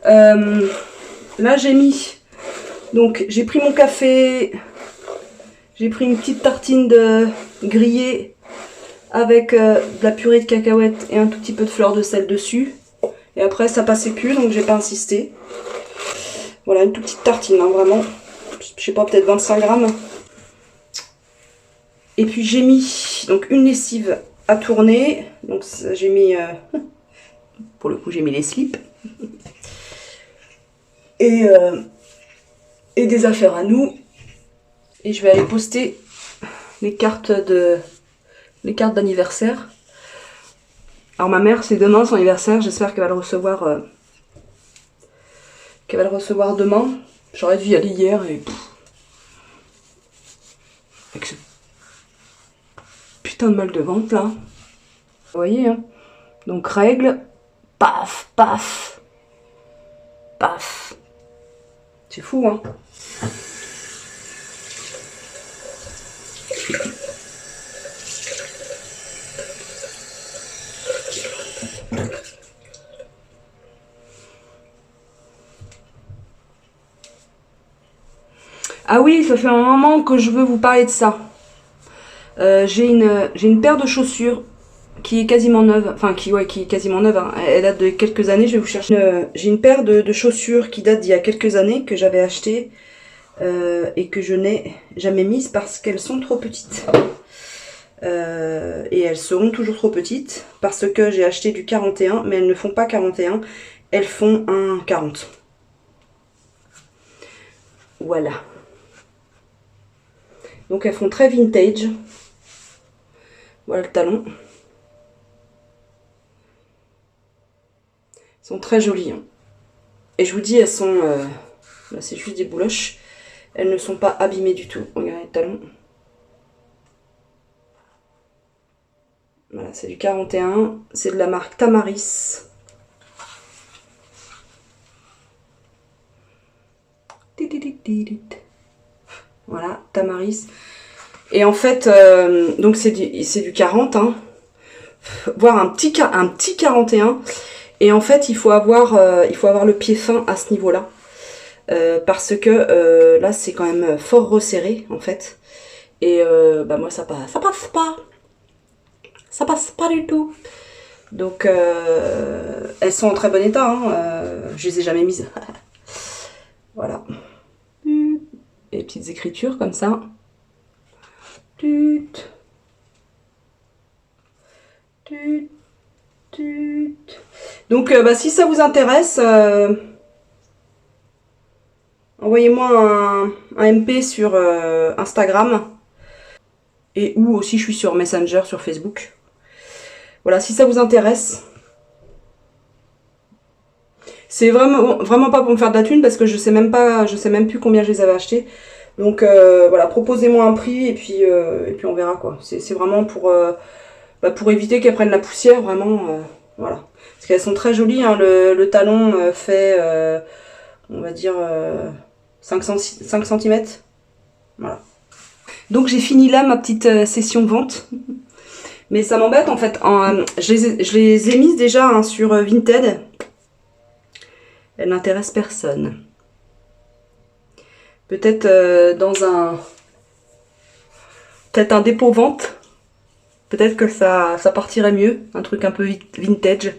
S2: Là j'ai pris mon café, j'ai pris une petite tartine de grillée avec de la purée de cacahuètes et un tout petit peu de fleur de sel dessus. Et après ça passait plus, donc j'ai pas insisté. Voilà, une toute petite tartine, hein, vraiment. Je sais pas, peut-être 25 grammes. Et puis j'ai mis donc une lessive à tourner. Donc j'ai mis, pour le coup j'ai mis les slips. Et des affaires à nous. Et je vais aller poster les cartes d'anniversaire. Alors ma mère, c'est demain son anniversaire. J'espère qu'elle va le recevoir. Demain. J'aurais dû y aller hier et avec ce putain de mal de ventre là. Vous voyez hein. Donc règle, paf, paf, paf. C'est fou hein. Ah oui, ça fait un moment que je veux vous parler de ça. J'ai une paire de chaussures qui est quasiment neuve, enfin qui est quasiment neuve, hein. Elle date de quelques années, je vais vous chercher. J'ai une paire de chaussures qui date d'il y a quelques années, que j'avais acheté et que je n'ai jamais mise parce qu'elles sont trop petites. Et elles seront toujours trop petites parce que j'ai acheté du 41, mais elles ne font pas 41, elles font un 40. Voilà. Donc elles font très vintage. Voilà le talon. Elles sont très jolies. Hein. Et je vous dis, elles sont... là c'est juste des bouloches. Elles ne sont pas abîmées du tout. Regardez le talon. Voilà, c'est du 41. C'est de la marque Tamaris. Voilà, Tamaris. Et en fait, donc c'est du 40, hein, voire un petit 41. Et en fait, il faut avoir le pied fin à ce niveau-là. Parce que là, c'est quand même fort resserré, en fait. Et bah moi, ça passe pas. Ça passe pas du tout. Donc, elles sont en très bon état. Hein, je les ai jamais mises. Voilà. Et petites écritures comme ça. Donc bah, si ça vous intéresse, envoyez-moi un MP sur Instagram. Et ou aussi je suis sur Messenger, sur Facebook. Voilà, si ça vous intéresse. C'est vraiment pas pour me faire de la thune parce que je sais même plus combien je les avais achetés. Donc voilà, proposez-moi un prix et puis on verra quoi. C'est vraiment pour éviter qu'elles prennent la poussière, vraiment, voilà. Parce qu'elles sont très jolies, hein. Le talon fait, on va dire, 5 cm. Voilà. Donc j'ai fini là ma petite session vente. Mais ça m'embête en fait. Je les ai mises déjà hein, sur Vinted. Elle n'intéresse personne. Peut-être peut-être un dépôt-vente. Peut-être que ça partirait mieux. Un truc un peu vintage.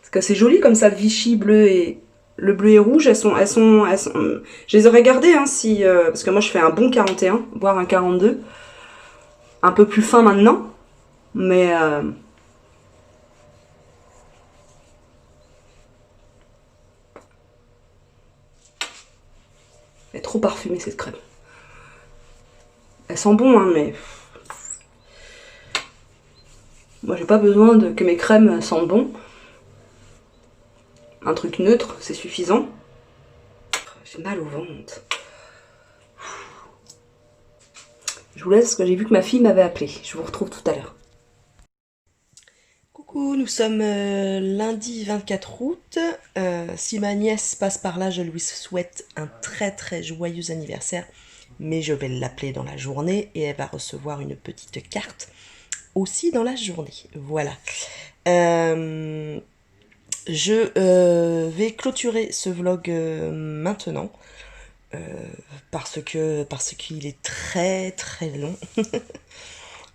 S2: Parce que c'est joli comme ça, le Vichy bleu et... Le bleu et rouge, je les aurais gardées, hein, si... parce que moi, je fais un bon 41, voire un 42. Un peu plus fin maintenant. Mais... elle est trop parfumée, cette crème. Elle sent bon, hein, mais... moi, j'ai pas besoin que mes crèmes sentent bon. Un truc neutre, c'est suffisant. J'ai mal au ventre. Je vous laisse parce que j'ai vu que ma fille m'avait appelé. Je vous retrouve tout à l'heure. Coucou, nous sommes lundi 24 août. Si ma nièce passe par là, je lui souhaite un très joyeux anniversaire. Mais je vais l'appeler dans la journée et elle va recevoir une petite carte aussi dans la journée. Voilà. Je vais clôturer ce vlog maintenant. Parce qu'il est très long.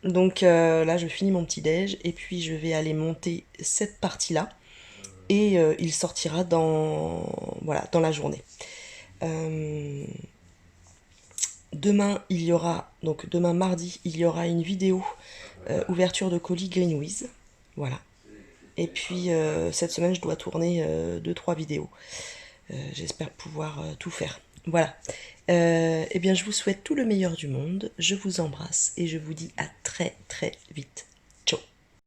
S2: Donc là je finis mon petit déj et puis je vais aller monter cette partie là et il sortira dans la journée. Demain il y aura, donc demain mardi, il y aura une vidéo ouverture de colis Greenwiz. Voilà. Et puis cette semaine je dois tourner 2-3 vidéos. J'espère pouvoir tout faire. Voilà. Eh bien, je vous souhaite tout le meilleur du monde. Je vous embrasse et je vous dis à très vite.